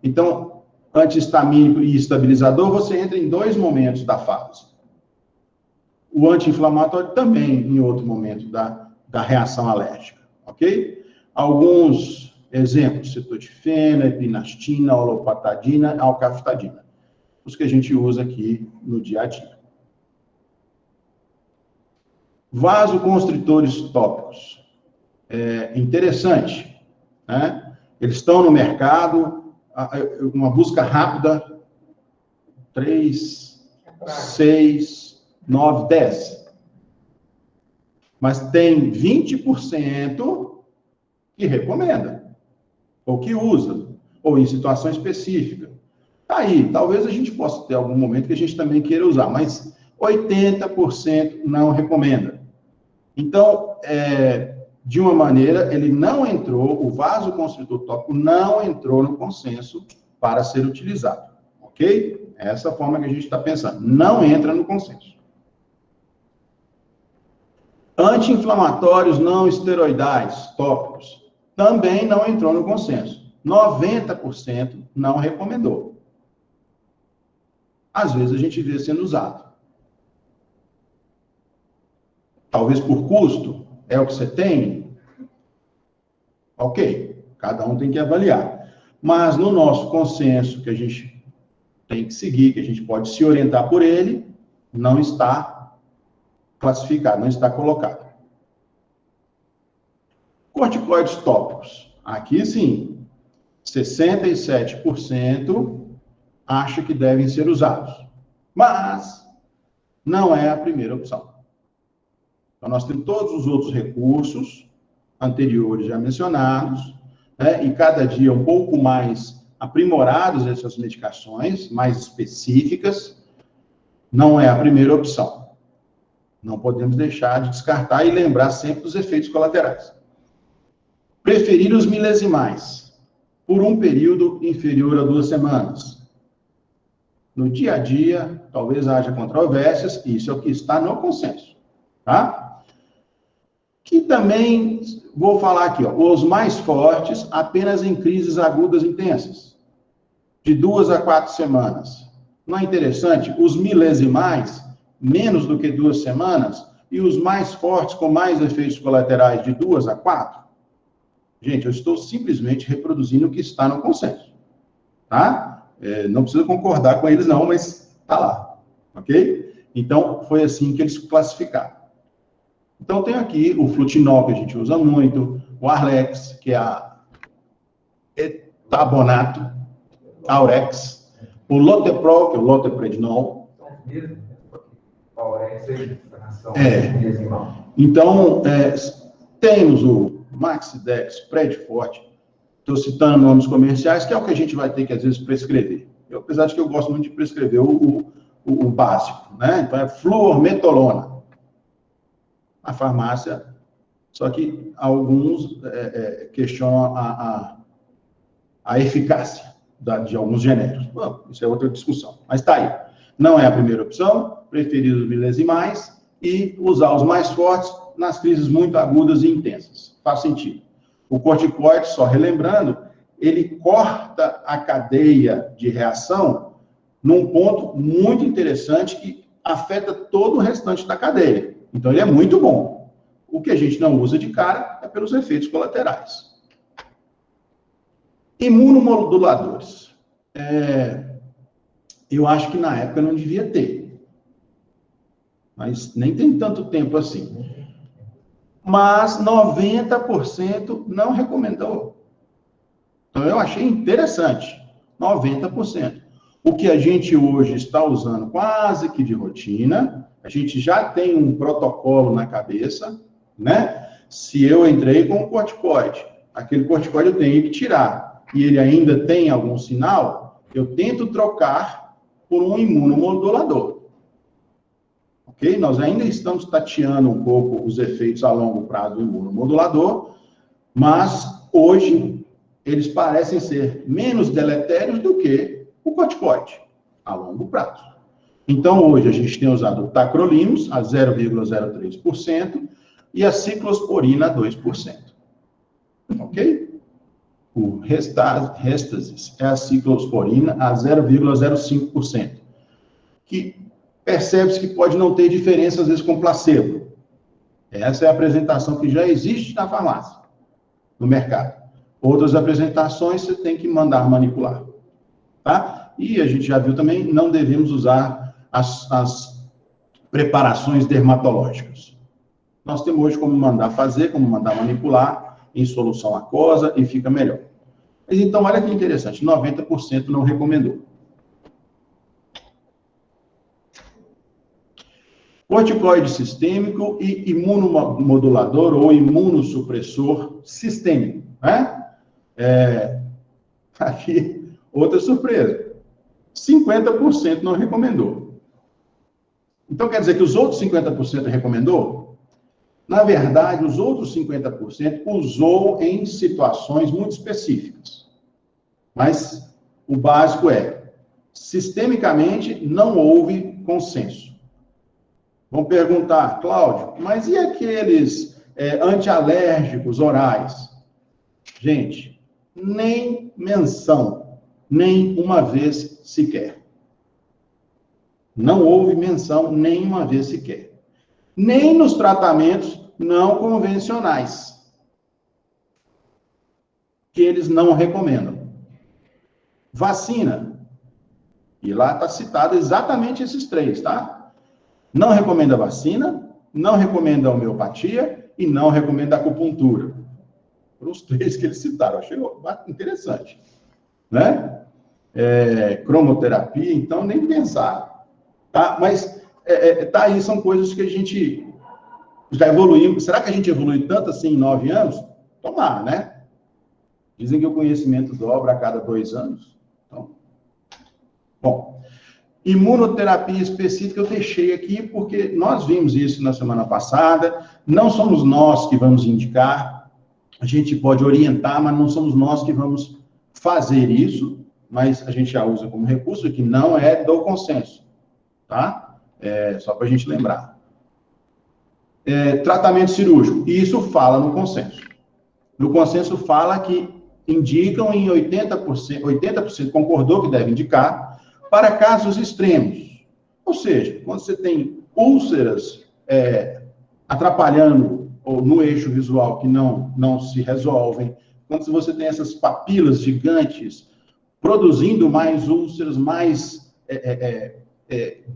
Então, antihistamínico e estabilizador, você entra em 2 momentos da fase. O anti-inflamatório também em outro momento da reação alérgica, ok? Alguns exemplos, cetotifena, epinastina, olopatadina, alcaftadina. Os que a gente usa aqui no dia a dia. Vasoconstritores tópicos. Interessante, né? Eles estão no mercado, uma busca rápida, 3, 6, 9, 10. Mas tem 20% que recomenda, ou que usa, ou em situação específica. Aí, talvez a gente possa ter algum momento que a gente também queira usar, mas 80% não recomenda. Então, de uma maneira, ele não entrou, o vasoconstritor tópico não entrou no consenso para ser utilizado, ok? É essa forma que a gente está pensando. Não entra no consenso. Anti-inflamatórios não esteroidais tópicos também não entrou no consenso. 90% não recomendou. Às vezes a gente vê sendo usado. Talvez por custo, é o que você tem? Ok, cada um tem que avaliar. Mas no nosso consenso, que a gente tem que seguir, que a gente pode se orientar por ele, não está classificado, não está colocado. Corticoides tópicos. Aqui sim, 67% acha que devem ser usados. Mas não é a primeira opção. Então, nós temos todos os outros recursos anteriores já mencionados, né, e cada dia um pouco mais aprimorados essas medicações, mais específicas, não é a primeira opção. Não podemos deixar de descartar e lembrar sempre dos efeitos colaterais. Preferir os milesimais, por um período inferior a 2 semanas. No dia a dia, talvez haja controvérsias, isso é o que está no consenso, tá? Que também, vou falar aqui, ó, os mais fortes, apenas em crises agudas intensas, de 2 a 4 semanas. Não é interessante? Os milesimais, menos do que 2 semanas, e os mais fortes, com mais efeitos colaterais, de 2 a 4. Gente, eu estou simplesmente reproduzindo o que está no consenso, tá? Não precisa concordar com eles não, mas está lá, ok? Então, foi assim que eles classificaram. Então, tem aqui o flutinol, que a gente usa muito, o Arlex, que é a etabonato, Aurex, o Loteprol, que é o Loteprednol. Então, Temos o Maxidex, Predforte, estou citando nomes comerciais, que é o que a gente vai ter que, às vezes, prescrever. Apesar de que eu gosto muito de prescrever o básico, né? Então, é fluormetolona. A farmácia, só que alguns questionam a eficácia de alguns genéricos. Bom, isso é outra discussão, mas está aí. Não é a primeira opção, preferido os milesimais e usar os mais fortes nas crises muito agudas e intensas. Faz sentido. O corticoide, só relembrando, ele corta a cadeia de reação num ponto muito interessante que afeta todo o restante da cadeia. Então, ele é muito bom. O que a gente não usa de cara é pelos efeitos colaterais. Imunomoduladores. Eu acho que na época não devia ter. Mas nem tem tanto tempo assim. Mas 90% não recomendou. Então, eu achei interessante. 90%. O que a gente hoje está usando quase que de rotina, a gente já tem um protocolo na cabeça, né? Se eu entrei com um corticoide, aquele corticoide eu tenho que tirar, e ele ainda tem algum sinal, eu tento trocar por um imunomodulador. Ok? Nós ainda estamos tateando um pouco os efeitos a longo prazo do imunomodulador, mas hoje eles parecem ser menos deletérios do que o corticoide, a longo prazo. Então, hoje, a gente tem usado o tacrolimus a 0,03% e a ciclosporina a 2%. Ok? O Restasis é a ciclosporina a 0,05%, que percebe-se que pode não ter diferença, às vezes, com placebo. Essa é a apresentação que já existe na farmácia, no mercado. Outras apresentações você tem que mandar manipular. Tá? E a gente já viu também, não devemos usar as preparações dermatológicas. Nós temos hoje como mandar fazer, como mandar manipular em solução aquosa e fica melhor. Mas então, olha que interessante, 90% não recomendou. Corticoide sistêmico e imunomodulador ou imunossupressor sistêmico, né? Aqui, outra surpresa. 50% não recomendou. Então, quer dizer que os outros 50% recomendou? Na verdade, os outros 50% usou em situações muito específicas. Mas o básico é, sistemicamente, não houve consenso. Vão perguntar, Cláudio, mas e aqueles antialérgicos orais? Gente, nem menção, nem uma vez sequer. Não houve menção nem uma vez sequer. Nem nos tratamentos não convencionais, que eles não recomendam. Vacina, e lá está citado exatamente esses três, tá? Não recomenda vacina, não recomenda homeopatia e não recomenda acupuntura. Foram os três que eles citaram, achei interessante, né? Cromoterapia, então, nem pensar, tá? Mas, tá aí, são coisas que a gente já evoluiu. Será que a gente evolui tanto assim em 9 anos? Tomara, né? Dizem que o conhecimento dobra a cada 2 anos. Então, bom, imunoterapia específica eu deixei aqui porque nós vimos isso na semana passada, não somos nós que vamos indicar, a gente pode orientar, mas não somos nós que vamos fazer isso, mas a gente já usa como recurso, que não é do consenso, tá? Só para a gente lembrar. Tratamento cirúrgico, isso fala no consenso. No consenso fala que indicam em 80% concordou que deve indicar, para casos extremos. Ou seja, quando você tem úlceras atrapalhando ou no eixo visual que não se resolvem, quando você tem essas papilas gigantes produzindo mais úlceras, mais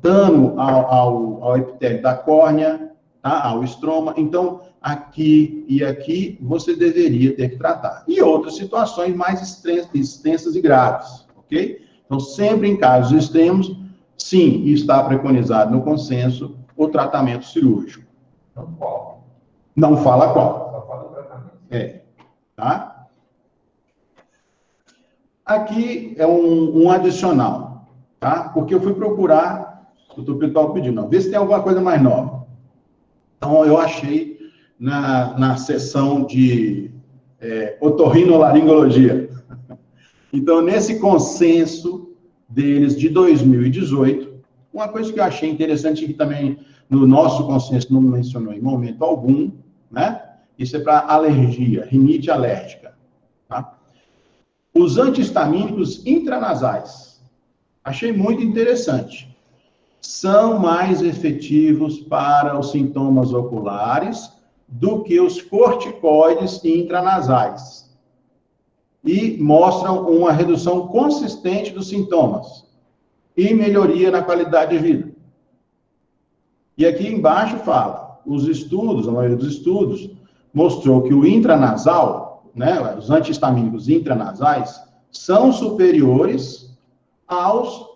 dano ao epitélio da córnea, tá? Ao estroma, então aqui e aqui você deveria ter que tratar. E outras situações mais extensas e graves, ok? Então, sempre em casos extremos, sim, está preconizado no consenso o tratamento cirúrgico. Não qual? Não fala qual. Tá? Aqui é um adicional, tá? Porque eu fui procurar, o doutor Pedro pedindo, não, vê se tem alguma coisa mais nova. Então, eu achei na seção de otorrinolaringologia. Então, nesse consenso deles de 2018, uma coisa que eu achei interessante, que também no nosso consenso não mencionou em momento algum, né? Isso é para alergia, rinite alérgica. Tá? Os antihistamínicos intranasais, achei muito interessante. São mais efetivos para os sintomas oculares do que os corticoides intranasais. E mostram uma redução consistente dos sintomas e melhoria na qualidade de vida. E aqui embaixo fala, os estudos, a maioria dos estudos, mostrou que o intranasal, né, os antihistamínicos intranasais, são superiores aos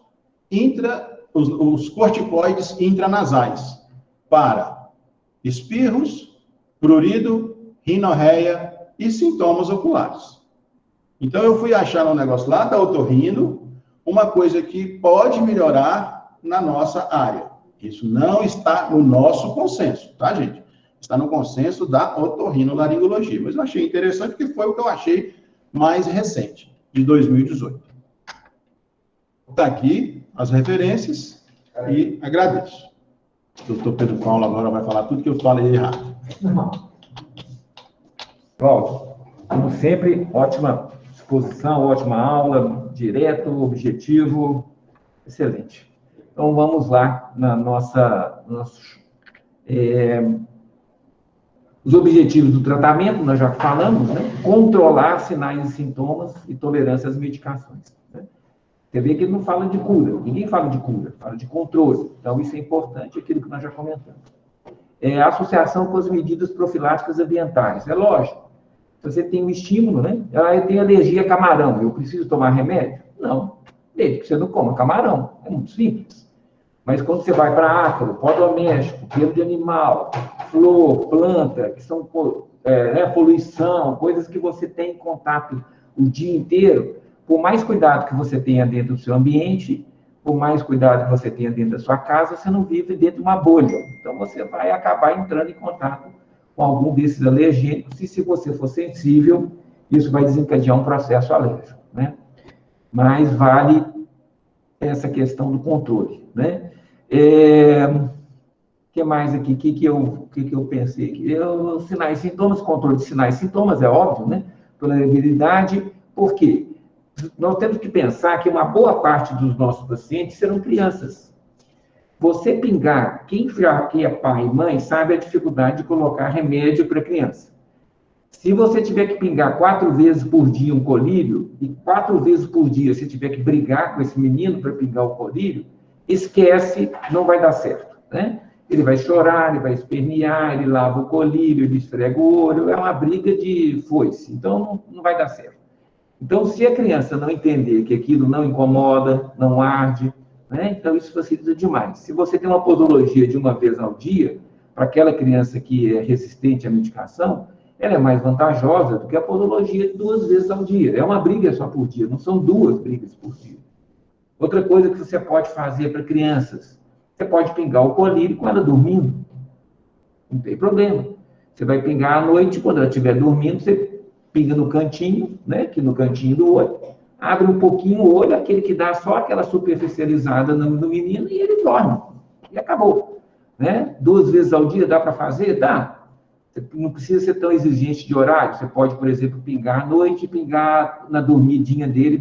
os corticoides intranasais para espirros, prurido, rinorreia e sintomas oculares. Então, eu fui achar um negócio lá da otorrino, uma coisa que pode melhorar na nossa área. Isso não está no nosso consenso, tá, gente? Está no consenso da otorrinolaringologia. Mas eu achei interessante porque foi o que eu achei mais recente, de 2018. Está aqui as referências e agradeço. O doutor Pedro Paulo agora vai falar tudo que eu falei errado. Cláudio, como sempre, ótima exposição, ótima aula, direto, objetivo, excelente. Então, vamos lá na os objetivos do tratamento, nós já falamos, né? Controlar sinais e sintomas e tolerância às medicações. Né? Você vê que ele não fala de cura, ninguém fala de cura, fala de controle. Então, isso é importante, aquilo que nós já comentamos. A associação com as medidas profiláticas ambientais. É lógico, se você tem um estímulo, né? Eu tenho alergia a camarão, eu preciso tomar remédio? Não, desde que você não coma camarão, é muito simples. Mas quando você vai para ácaro, pó doméstico, pelo de animal, flor, planta, que são poluição, coisas que você tem em contato o dia inteiro, por mais cuidado que você tenha dentro do seu ambiente, por mais cuidado que você tenha dentro da sua casa, você não vive dentro de uma bolha. Então, você vai acabar entrando em contato com algum desses alergênicos, e se você for sensível, isso vai desencadear um processo alérgico, né? Mas vale essa questão do controle, né? Que mais aqui? O que eu pensei aqui? Sinais e sintomas, controle de sinais e sintomas, é óbvio, né? Tolerabilidade, por quê? Nós temos que pensar que uma boa parte dos nossos pacientes serão crianças. Você pingar, quem é pai e mãe sabe a dificuldade de colocar remédio para criança. Se você tiver que pingar 4 vezes por dia um colírio, e 4 vezes por dia você tiver que brigar com esse menino para pingar o colírio, esquece, não vai dar certo, né? Ele vai chorar, ele vai espernear, ele lava o colírio, ele esfrega o olho, é uma briga de foice, então não vai dar certo. Então, se a criança não entender que aquilo não incomoda, não arde, né? Então isso facilita demais. Se você tem uma podologia de 1 vez ao dia, para aquela criança que é resistente à medicação, ela é mais vantajosa do que a podologia de 2 vezes ao dia. É uma briga só por dia, não são 2 brigas por dia. Outra coisa que você pode fazer para crianças, você pode pingar o colírio com ela dormindo. Não tem problema. Você vai pingar à noite, quando ela estiver dormindo, você pinga no cantinho, né? Aqui no cantinho do olho, abre um pouquinho o olho, aquele que dá só aquela superficializada no menino, e ele dorme. E acabou. Né? 2 vezes ao dia dá para fazer? Dá. Você não precisa ser tão exigente de horário. Você pode, por exemplo, pingar à noite e pingar na dormidinha dele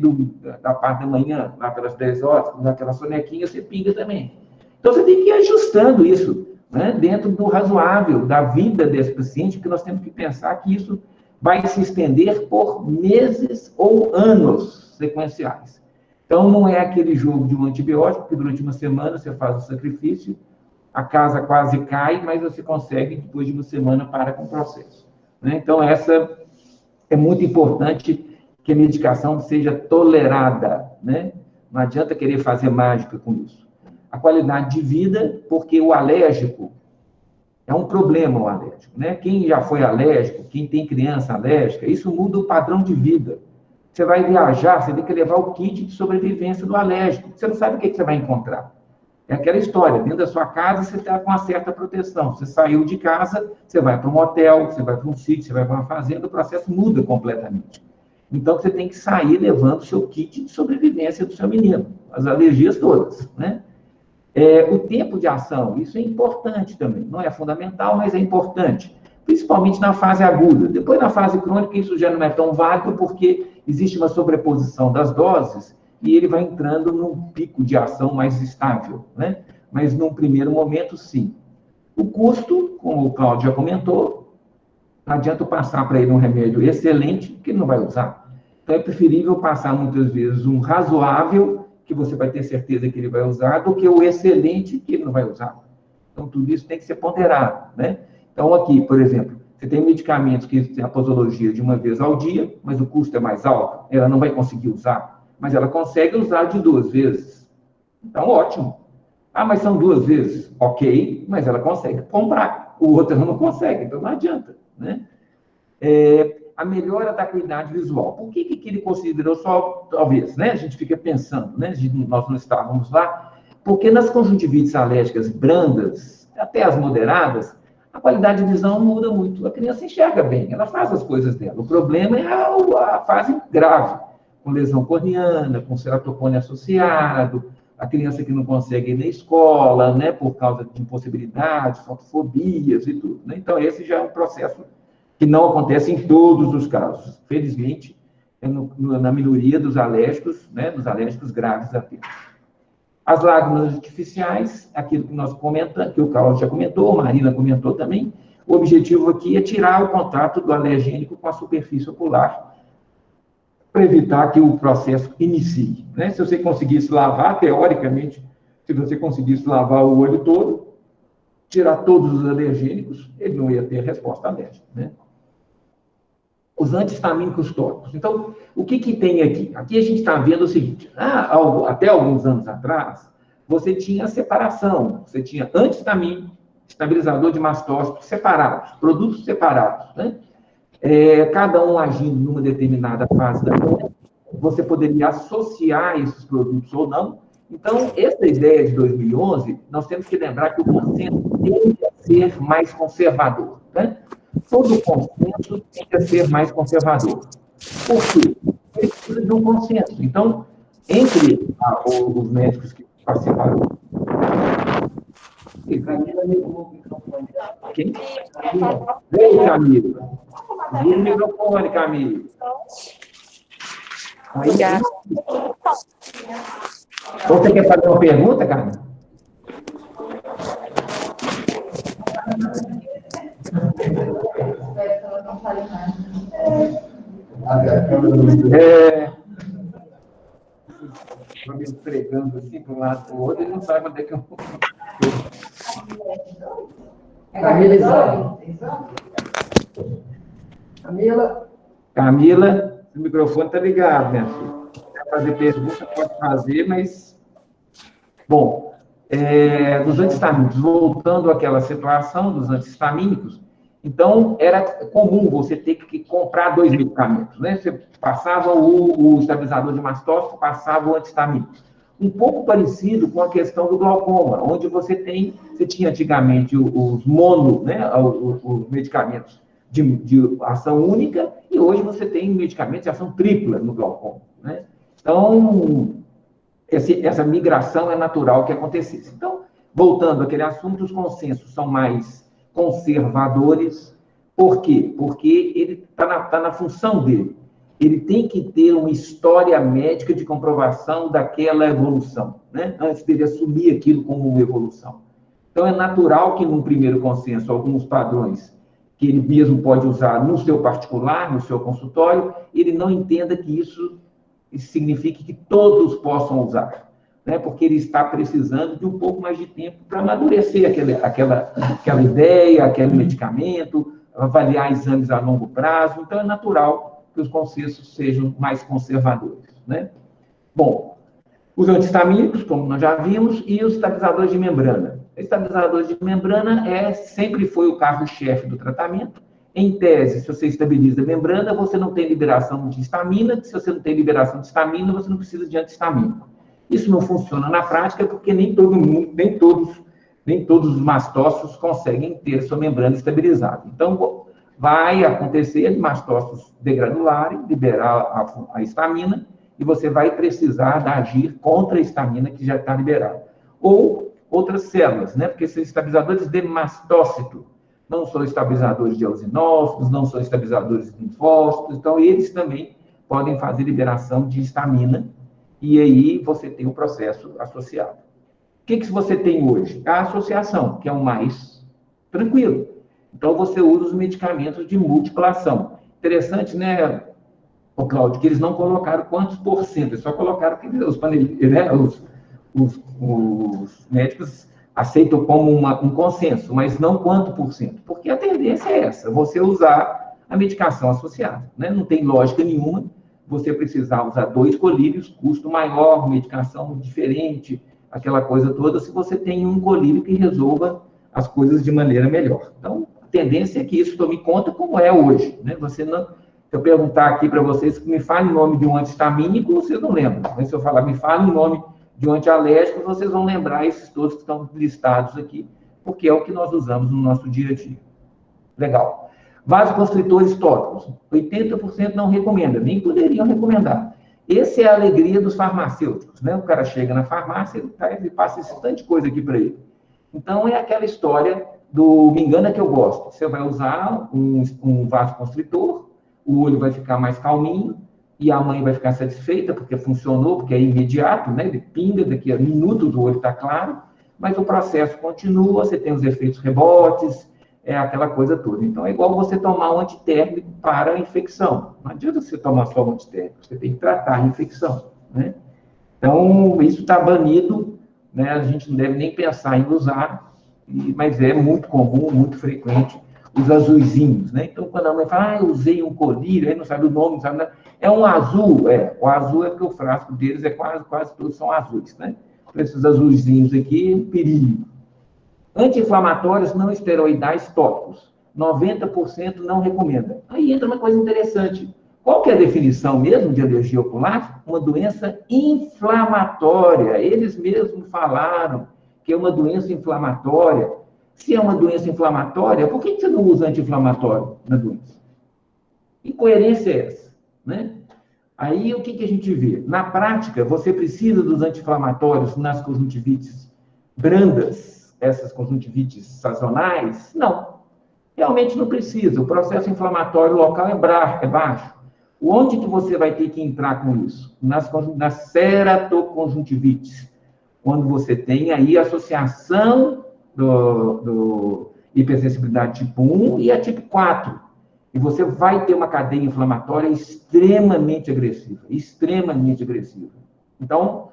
da parte da manhã, lá pelas 10 horas, naquela sonequinha, você pinga também. Então, você tem que ir ajustando isso, né? Dentro do razoável, da vida desse paciente, porque nós temos que pensar que isso vai se estender por meses ou anos sequenciais. Então, não é aquele jogo de um antibiótico que durante 1 semana você faz o sacrifício, a casa quase cai, mas você consegue, depois de 1 semana, parar com o processo. Né? Então, essa é muito importante, que a medicação seja tolerada. Né? Não adianta querer fazer mágica com isso. A qualidade de vida, porque o alérgico, é um problema o alérgico, né? Quem já foi alérgico, quem tem criança alérgica, isso muda o padrão de vida. Você vai viajar, você tem que levar o kit de sobrevivência do alérgico. Você não sabe o que você vai encontrar. É aquela história, dentro da sua casa você está com uma certa proteção. Você saiu de casa, você vai para um hotel, você vai para um sítio, você vai para uma fazenda, o processo muda completamente. Então, você tem que sair levando o seu kit de sobrevivência do seu menino, as alergias todas, né? O tempo de ação, isso é importante também. Não é fundamental, mas é importante. Principalmente na fase aguda. Depois, na fase crônica, isso já não é tão válido, porque existe uma sobreposição das doses e ele vai entrando num pico de ação mais estável, né? Mas, num primeiro momento, sim. O custo, como o Cláudio já comentou, não adianta passar para ele um remédio excelente que ele não vai usar. Então, é preferível passar, muitas vezes, um razoável, que você vai ter certeza que ele vai usar, do que o excelente que ele não vai usar. Então, tudo isso tem que ser ponderado, né? Então, aqui, por exemplo, você tem medicamentos que tem a posologia de uma vez ao dia, mas o custo é mais alto, ela não vai conseguir usar, mas ela consegue usar de 2 vezes. Então, ótimo. Ah, mas são 2 vezes. Ok, mas ela consegue comprar. O outro não consegue, então não adianta, né? A melhora da acuidade visual. Por que ele considerou só, talvez, né? A gente fica pensando, né? Nós não estávamos lá, porque nas conjuntivites alérgicas brandas, até as moderadas, a qualidade de visão não muda muito. A criança enxerga bem, ela faz as coisas dela. O problema é a fase grave, com lesão corneana, com ceratocone associado, a criança que não consegue ir na escola, né? Por causa de impossibilidades, fotofobias e tudo, né? Então, esse já é um processo que não acontece em todos os casos. Felizmente, na minoria dos alérgicos, né, dos alérgicos graves apenas. As lágrimas artificiais, aquilo que nós comentamos, que o Carlos já comentou, a Marina comentou também, o objetivo aqui é tirar o contato do alergênico com a superfície ocular, para evitar que o processo inicie, né? Se você conseguisse lavar, teoricamente, se você conseguisse lavar o olho todo, tirar todos os alergênicos, ele não ia ter resposta alérgica, né? Os anti-histamínicos tópicos. Então, o que tem aqui? Aqui a gente está vendo o seguinte, até alguns anos atrás, você tinha separação, você tinha anti-histamínico, estabilizador de mastócitos separados, produtos separados, né? Cada um agindo numa determinada fase da doença, você poderia associar esses produtos ou não. Então, essa ideia de 2011, nós temos que lembrar que o consenso tem que ser mais conservador, né? Todo consenso tem que ser mais conservador. Por quê? Ele precisa de um consenso. Então, entre os médicos que participaram... Quem? Vem, Camila. Liga o microfone, Camila. Obrigada. Você quer fazer uma pergunta, Camila? Estou me esfregando assim para um lado para o outro, ele não sabe onde é que eu... Camila, o microfone está ligado, minha filha. Quer fazer pergunta, pode fazer, mas... Bom, dos antihistamínicos, voltando àquela situação dos antihistamínicos, então, era comum você ter que comprar 2 medicamentos, né? Você passava o estabilizador de mastócito, passava o antihistamínico. Um pouco parecido com a questão do glaucoma, onde você tinha antigamente os mono, né? Os medicamentos de ação única, e hoje você tem medicamentos de ação tripla no glaucoma, né? Então, essa migração é natural que acontecesse. Então, voltando àquele assunto, os consensos são mais conservadores. Por quê? Porque ele está na função dele. Ele tem que ter uma história médica de comprovação daquela evolução, né? Antes dele assumir aquilo como uma evolução. Então, é natural que, num primeiro consenso, alguns padrões que ele mesmo pode usar no seu particular, no seu consultório, ele não entenda que isso signifique que todos possam usar, né? Porque ele está precisando de um pouco mais de tempo para amadurecer aquela ideia, aquele medicamento, avaliar exames a longo prazo. Então, é natural que os consensos sejam mais conservadores, né? Bom, os antihistamínicos, como nós já vimos, e os estabilizadores de membrana. Estabilizador de membrana sempre foi o carro-chefe do tratamento. Em tese, se você estabiliza a membrana, você não tem liberação de histamina. Se você não tem liberação de histamina, você não precisa de anti-histamínico. Isso não funciona na prática porque nem todos os mastócitos conseguem ter sua membrana estabilizada. Então, vai acontecer mastócitos degranularem, liberar a histamina, e você vai precisar agir contra a histamina que já está liberada. Ou outras células, né? Porque esses estabilizadores de mastócito não são estabilizadores de eosinófilos, não são estabilizadores de linfócitos, então eles também podem fazer liberação de histamina, e aí você tem o processo associado. O que você tem hoje? A associação, que é o mais tranquilo. Então, você usa os medicamentos de múltipla ação. Interessante, né, Cláudio, que eles não colocaram quantos por cento, eles só colocaram que os médicos aceitam como um consenso, mas não quanto por cento, porque a tendência é essa, você usar a medicação associada, né? Não tem lógica nenhuma você precisar usar 2 colírios, custo maior, medicação diferente, aquela coisa toda, se você tem um colírio que resolva as coisas de maneira melhor. Então, a tendência é que isso tome conta como é hoje, né? Você não... Se eu perguntar aqui para vocês, me fale o nome de um antihistamínico, vocês não lembram. Mas se eu falar, me fale o nome de um antialérgico, vocês vão lembrar esses todos que estão listados aqui, porque é o que nós usamos no nosso dia a dia. Legal. Vasoconstritores tópicos, 80% não recomenda, nem poderiam recomendar. Essa é a alegria dos farmacêuticos, né? O cara chega na farmácia e passa esse tanto de coisa aqui para ele. Então, é aquela história do me engana que eu gosto. Você vai usar um vasoconstritor, o olho vai ficar mais calminho, e a mãe vai ficar satisfeita, porque funcionou, porque é imediato, né? Ele pinga, daqui a minutos o olho está claro, mas o processo continua, você tem os efeitos rebotes, é aquela coisa toda. Então, é igual você tomar um antitérmico para a infecção. Não adianta você tomar só um antitérmico, você tem que tratar a infecção, né? Então, isso está banido, né? A gente não deve nem pensar em usar, mas é muito comum, muito frequente, os azulzinhos, né? Então, quando a mãe fala, eu usei um colírio, aí não sabe o nome, não sabe nada, é um azul, o azul é porque o frasco deles é quase todos são azuis, né? Então, esses azulzinhos aqui, perigo. Anti-inflamatórios não esteroidais tópicos, 90% não recomenda. Aí entra uma coisa interessante. Qual que é a definição mesmo de alergia ocular? Uma doença inflamatória. Eles mesmos falaram que é uma doença inflamatória. Se é uma doença inflamatória, por que você não usa anti-inflamatório na doença? Que coerência é essa, né? Aí, o que a gente vê? Na prática, você precisa dos anti-inflamatórios nas conjuntivites brandas, essas conjuntivites sazonais? Não. Realmente não precisa. O processo inflamatório local é baixo. Onde que você vai ter que entrar com isso? Nas ceratoconjuntivites, quando você tem aí a associação do hipersensibilidade tipo 1 e a tipo 4. E você vai ter uma cadeia inflamatória extremamente agressiva. Extremamente agressiva. Então,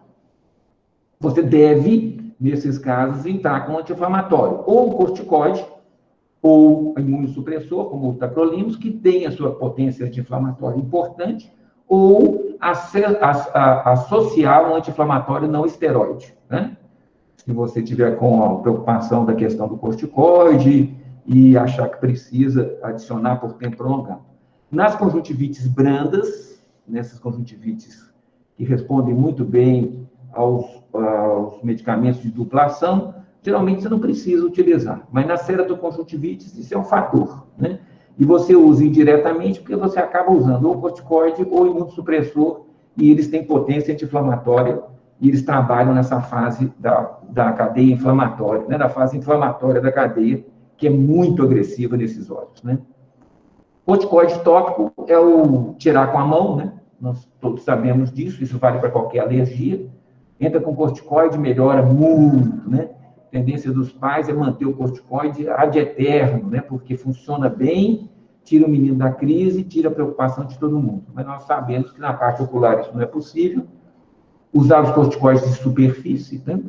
você deve, nesses casos, entrar com anti-inflamatório. Ou corticoide, ou imunossupressor, como o tacrolimus, que tem a sua potência anti-inflamatória importante, ou associar um anti-inflamatório não esteroide, né? Se você tiver com a preocupação da questão do corticoide e achar que precisa adicionar por tempo prolongado. Nas conjuntivites brandas, nessas conjuntivites que respondem muito bem aos medicamentos de dupla-ação, geralmente você não precisa utilizar. Mas na ceratoconjuntivites, isso é um fator, né? E você usa indiretamente porque você acaba usando ou corticoide ou imunossupressor, e eles têm potência anti-inflamatória, e eles trabalham nessa fase da cadeia inflamatória, né? Da fase inflamatória da cadeia, que é muito agressiva nesses olhos, né? Corticoide tópico é o tirar com a mão, né? Nós todos sabemos disso, isso vale para qualquer alergia. Entra com corticoide, melhora muito, né? A tendência dos pais é manter o corticoide ad eterno, né? Porque funciona bem, tira o menino da crise, tira a preocupação de todo mundo. Mas nós sabemos que na parte ocular isso não é possível. Usar os corticoides de superfície, né?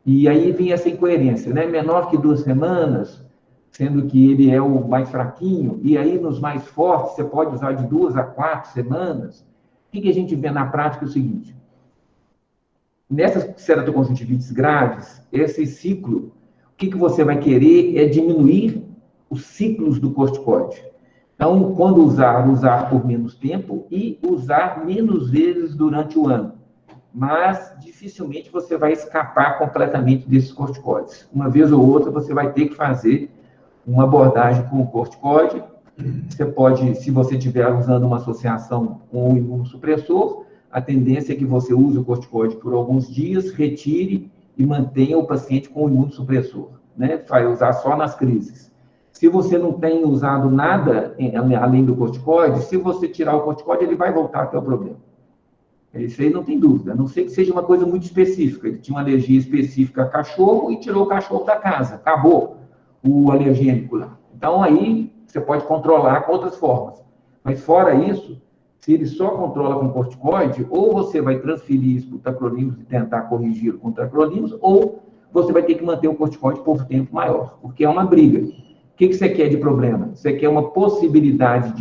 E aí vem essa incoerência, né? Menor que 2 semanas, sendo que ele é o mais fraquinho, e aí nos mais fortes você pode usar de 2 a 4 semanas. O que a gente vê na prática é o seguinte: Nessas ceratoconjuntivites graves, esse ciclo, o que você vai querer é diminuir os ciclos do corticoide. Então, quando usar por menos tempo e usar menos vezes durante o ano. Mas, dificilmente, você vai escapar completamente desses corticoides. Uma vez ou outra, você vai ter que fazer uma abordagem com o corticoide. Você pode, se você estiver usando uma associação com o imunossupressor, a tendência é que você use o corticoide por alguns dias, retire e mantenha o paciente com o imunossupressor, né? Vai usar só nas crises. Se você não tem usado nada além do corticoide, se você tirar o corticoide, ele vai voltar a ter o problema. Isso aí não tem dúvida, a não ser que seja uma coisa muito específica. Ele tinha uma alergia específica a cachorro e tirou o cachorro da casa. Acabou o alergênico lá. Então, aí você pode controlar com outras formas. Mas, fora isso, se ele só controla com corticoide, ou você vai transferir isso para o tacrolimus e tentar corrigir com o tacrolimus, ou você vai ter que manter o corticoide por tempo maior, porque é uma briga. O que você quer de problema? Você quer uma possibilidade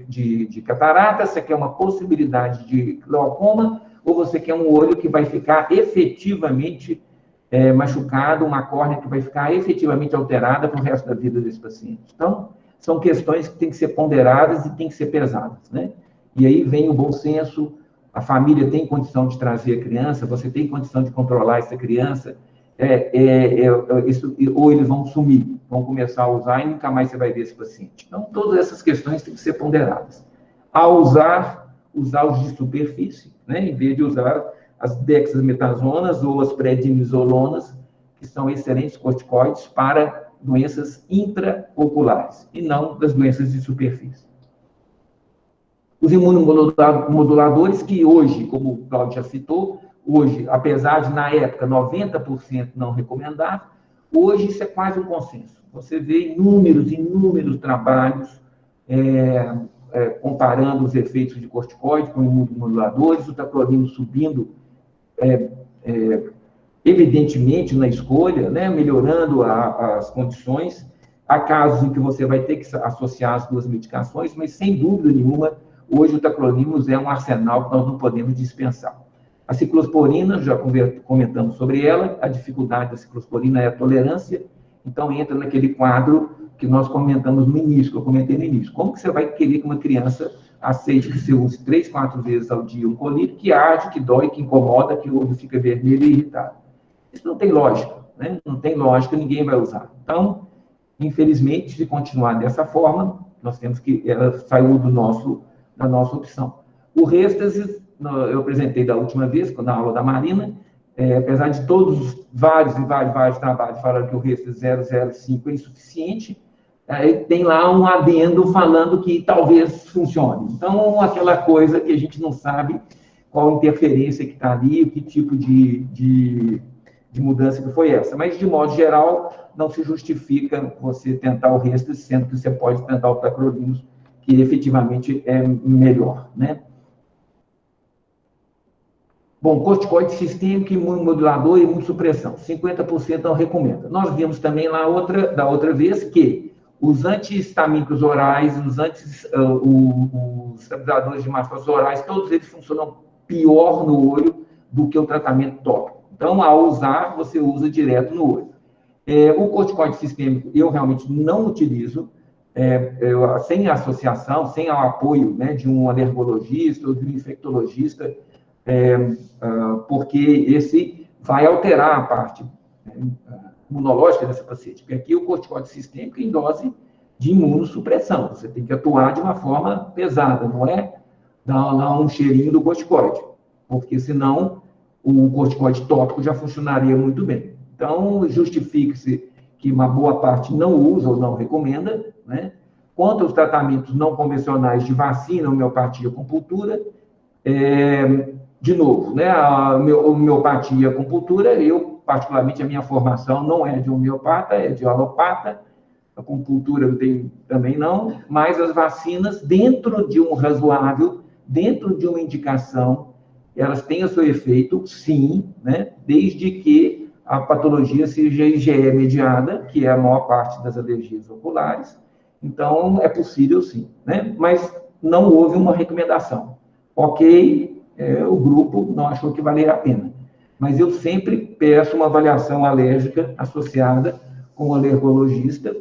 de catarata, você quer uma possibilidade de glaucoma, ou você quer um olho que vai ficar efetivamente machucado, uma córnea que vai ficar efetivamente alterada para o resto da vida desse paciente. Então, são questões que têm que ser ponderadas e têm que ser pesadas, né? E aí vem o bom senso, a família tem condição de trazer a criança, você tem condição de controlar essa criança, ou eles vão sumir, vão começar a usar e nunca mais você vai ver esse paciente. Então, todas essas questões têm que ser ponderadas. Ao usar os de superfície, né, em vez de usar as dexametazonas ou as prednisolonas, que são excelentes corticoides para doenças intraoculares, e não das doenças de superfície. Os imunomoduladores, que hoje, como o Claudio já citou, hoje, apesar de, na época, 90% não recomendar, hoje isso é quase um consenso. Você vê inúmeros trabalhos comparando os efeitos de corticoide com imunomoduladores, o tacrolimus subindo evidentemente na escolha, né, melhorando as condições. Há casos em que você vai ter que associar as duas medicações, mas, sem dúvida nenhuma, hoje o tacrolimus é um arsenal que nós não podemos dispensar. A ciclosporina, já comentamos sobre ela, a dificuldade da ciclosporina é a tolerância, então entra naquele quadro que nós comentamos no início, que eu comentei no início. Como que você vai querer que uma criança aceite que você use 3, 4 vezes ao dia um colírio que arde, que dói, que incomoda, que o olho fica vermelho e irritado? Isso não tem lógica, né? Não tem lógica, ninguém vai usar. Então, infelizmente, se continuar dessa forma, nós temos que, ela saiu da nossa opção. O Restasis, eu apresentei da última vez, na aula da Marina, apesar de todos os vários trabalhos falando que o Restasis 005 é insuficiente, tem lá um adendo falando que talvez funcione. Então, aquela coisa que a gente não sabe qual interferência que está ali, que tipo de mudança que foi essa. Mas, de modo geral, não se justifica você tentar o Restasis, sendo que você pode tentar o tacrolimus, que efetivamente é melhor, né? Bom, corticoide sistêmico, imunomodulador e imunossupressão. 50% não recomenda. Nós vimos também lá da outra vez que os antihistamínicos orais, os estabilizadores de mastose orais, todos eles funcionam pior no olho do que o tratamento tópico. Então, ao usar, você usa direto no olho. O corticoide sistêmico eu realmente não utilizo, sem associação, sem o apoio, né, de um alergologista ou de um infectologista, porque esse vai alterar a parte imunológica dessa paciente. Porque aqui o corticoide sistêmico é em dose de imunossupressão. Você tem que atuar de uma forma pesada, não é dar um cheirinho do corticoide, porque senão o corticoide tópico já funcionaria muito bem. Então, justifique-se que uma boa parte não usa ou não recomenda, né? Quanto aos tratamentos não convencionais de vacina, homeopatia, acupuntura, de novo, né? A homeopatia e acupuntura, eu, particularmente, a minha formação não é de homeopata, é de alopata, a acupuntura eu tenho também não, mas as vacinas, dentro de um razoável, dentro de uma indicação, elas têm o seu efeito, sim, né? Desde que a patologia seja IgE mediada, que é a maior parte das alergias oculares. Então, é possível sim, né? Mas não houve uma recomendação. Ok, o grupo não achou que valia a pena. Mas eu sempre peço uma avaliação alérgica associada com o alergologista,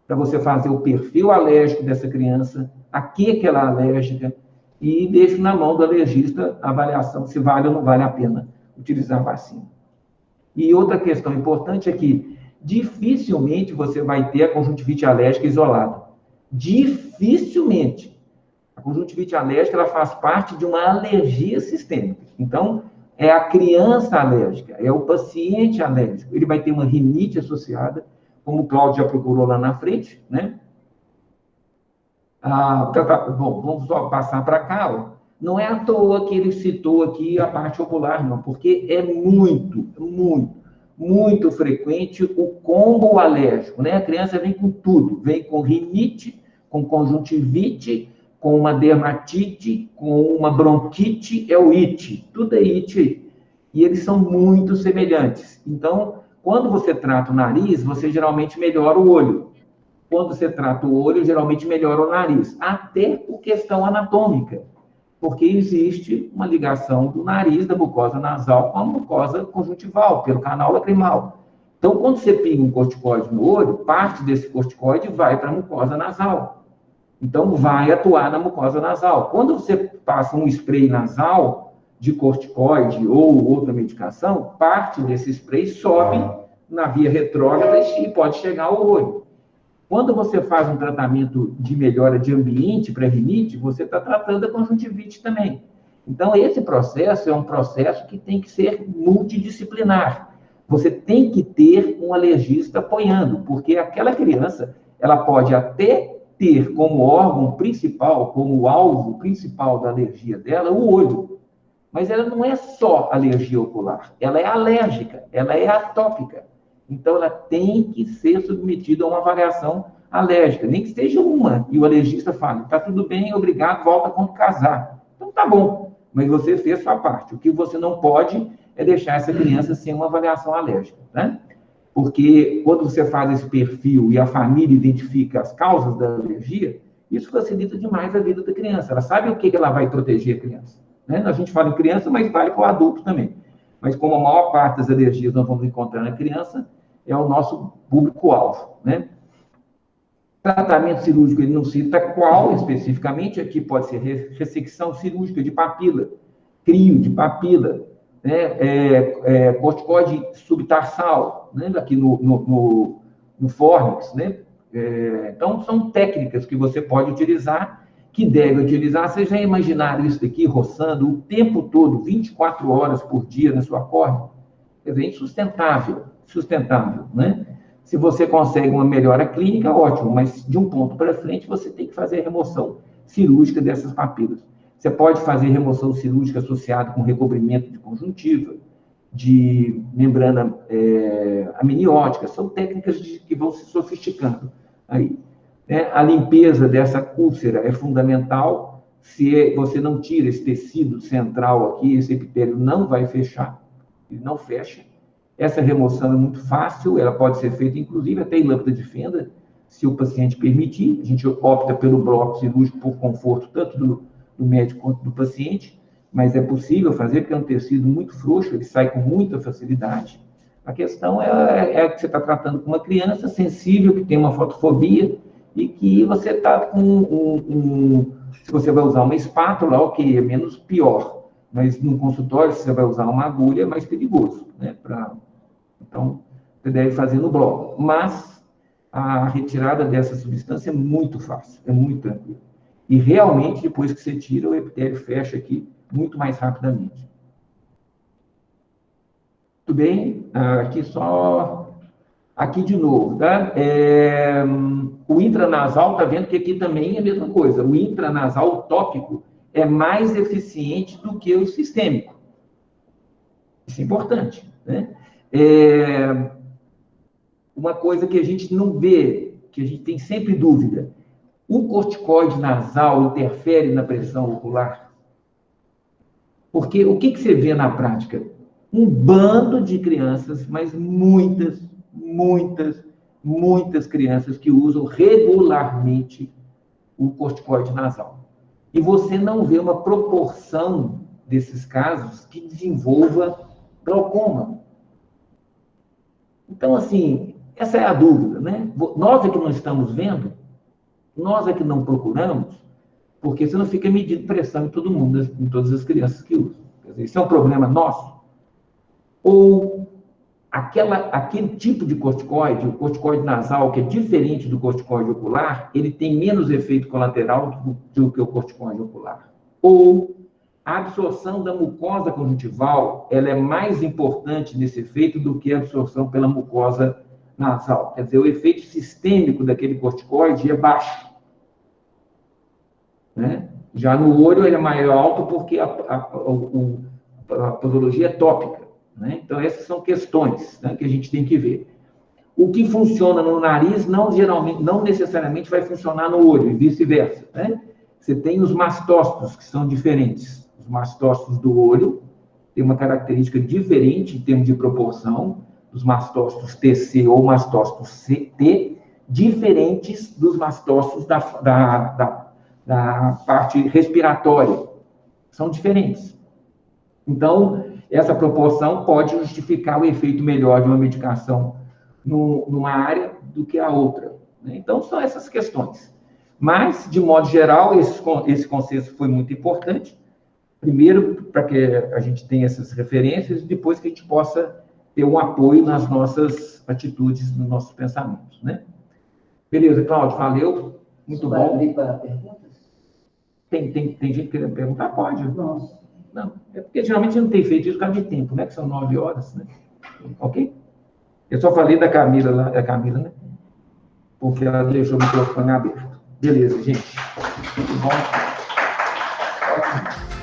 para você fazer o perfil alérgico dessa criança, a que ela é alérgica, e deixo na mão do alergista a avaliação se vale ou não vale a pena utilizar a vacina. E outra questão importante é que dificilmente você vai ter a conjuntivite alérgica isolada. Dificilmente. A conjuntivite alérgica ela faz parte de uma alergia sistêmica. Então, é a criança alérgica, é o paciente alérgico. Ele vai ter uma rinite associada, como o Cláudio já procurou lá na frente, né? Bom, vamos só passar para cá. Ó. Não é à toa que ele citou aqui a parte ocular, não, porque é muito frequente o combo alérgico, né? A criança vem com tudo, vem com rinite, com conjuntivite, com uma dermatite, com uma bronquite, é o it, tudo é it. E eles são muito semelhantes. Então, quando você trata o nariz, você geralmente melhora o olho. Quando você trata o olho, geralmente melhora o nariz. Até por questão anatômica. Porque existe uma ligação do nariz, da mucosa nasal, com a mucosa conjuntival, pelo canal lacrimal. Então, quando você pinga um corticoide no olho, parte desse corticoide vai para a mucosa nasal. Então, vai atuar na mucosa nasal. Quando você passa um spray nasal de corticoide ou outra medicação, parte desse spray sobe na via retrógrada e pode chegar ao olho. Quando você faz um tratamento de melhora de ambiente para rinite, você está tratando a conjuntivite também. Então, esse processo é um processo que tem que ser multidisciplinar. Você tem que ter um alergista apoiando, porque aquela criança, ela pode até ter como órgão principal, como alvo principal da alergia dela, o olho. Mas ela não é só alergia ocular, ela é alérgica, ela é atópica. Então, ela tem que ser submetida a uma avaliação alérgica, nem que seja uma, e o alergista fala, tá tudo bem, obrigado, volta quando casar. Então, tá bom, mas você fez sua parte. O que você não pode é deixar essa criança sem uma avaliação alérgica, né? Porque quando você faz esse perfil e a família identifica as causas da alergia, isso facilita demais a vida da criança. Ela sabe o que ela vai proteger a criança. Né? A gente fala em criança, mas vale para o adulto também. Mas como a maior parte das alergias nós vamos encontrar na criança, é o nosso público-alvo. Né? Tratamento cirúrgico, ele não cita qual especificamente, aqui pode ser ressecção cirúrgica de papila, crio de papila, né? Corticoide subtarsal, né? Aqui no Fornix, né? Então, são técnicas que você pode utilizar, que deve utilizar. Vocês já imaginaram isso daqui, roçando o tempo todo, 24 horas por dia na sua córnea? Quer dizer, sustentável, né? Se você consegue uma melhora clínica, ótimo, mas de um ponto para frente, você tem que fazer a remoção cirúrgica dessas papilas. Você pode fazer remoção cirúrgica associada com recobrimento de conjuntiva, de membrana amniótica, são técnicas que vão se sofisticando aí. Né? A limpeza dessa úlcera é fundamental. Se você não tira esse tecido central aqui, esse epitélio não vai fechar, ele não fecha. Essa remoção é muito fácil, ela pode ser feita, inclusive, até em lâmpada de fenda, se o paciente permitir. A gente opta pelo bloco cirúrgico por conforto, tanto do médico quanto do paciente, mas é possível fazer, porque é um tecido muito frouxo, ele sai com muita facilidade. A questão é que você está tratando com uma criança sensível, que tem uma fotofobia, e que você está com se você vai usar uma espátula, ok, é menos pior, mas no consultório, se você vai usar uma agulha, é mais perigoso, né? Então, você deve fazer no bloco. Mas a retirada dessa substância é muito fácil, é muito tranquilo. E realmente, depois que você tira, o epitélio fecha aqui muito mais rapidamente. Tudo bem? Aqui de novo, tá? O intranasal, tá vendo que aqui também é a mesma coisa. O intranasal tópico é mais eficiente do que o sistêmico. Isso é importante, né? Uma coisa que a gente não vê, que a gente tem sempre dúvida, o corticoide nasal interfere na pressão ocular? Porque o que você vê na prática? Um bando de crianças, mas muitas crianças que usam regularmente o corticoide nasal. E você não vê uma proporção desses casos que desenvolva glaucoma. Então, assim, essa é a dúvida, né? Nós é que não estamos vendo, nós é que não procuramos, porque você não fica medindo pressão em todo mundo, em todas as crianças que usam. Quer dizer, isso é um problema nosso? Ou aquele tipo de corticoide, o corticoide nasal, que é diferente do corticoide ocular, ele tem menos efeito colateral do que o corticoide ocular. Ou a absorção da mucosa conjuntival, ela é mais importante nesse efeito do que a absorção pela mucosa nasal. Quer dizer, o efeito sistêmico daquele corticoide é baixo. Né? Já no olho ele é maior alto porque a posologia é tópica. Né? Então, essas são questões, né, que a gente tem que ver. O que funciona no nariz não necessariamente vai funcionar no olho, e vice-versa. Né? Você tem os mastócitos, que são diferentes. Os mastócitos do olho têm uma característica diferente em termos de proporção dos mastócitos TC ou mastócitos CT, diferentes dos mastócitos da parte respiratória. São diferentes. Então, essa proporção pode justificar o efeito melhor de uma medicação numa área do que a outra. Né? Então, são essas questões. Mas, de modo geral, esse consenso foi muito importante. Primeiro, para que a gente tenha essas referências, e depois que a gente possa ter um apoio nas nossas atitudes, nos nossos pensamentos. Né? Beleza, Cláudio, valeu. Muito bom. Vai abrir para perguntas? Tem gente querendo perguntar? Pode. Não. Não, é porque geralmente não tem feito isso por causa de tempo, né? Que são 9 horas, né? Ok? Eu só falei da Camila, né? Porque ela deixou o microfone aberto. Beleza, gente. Muito bom. Ótimo.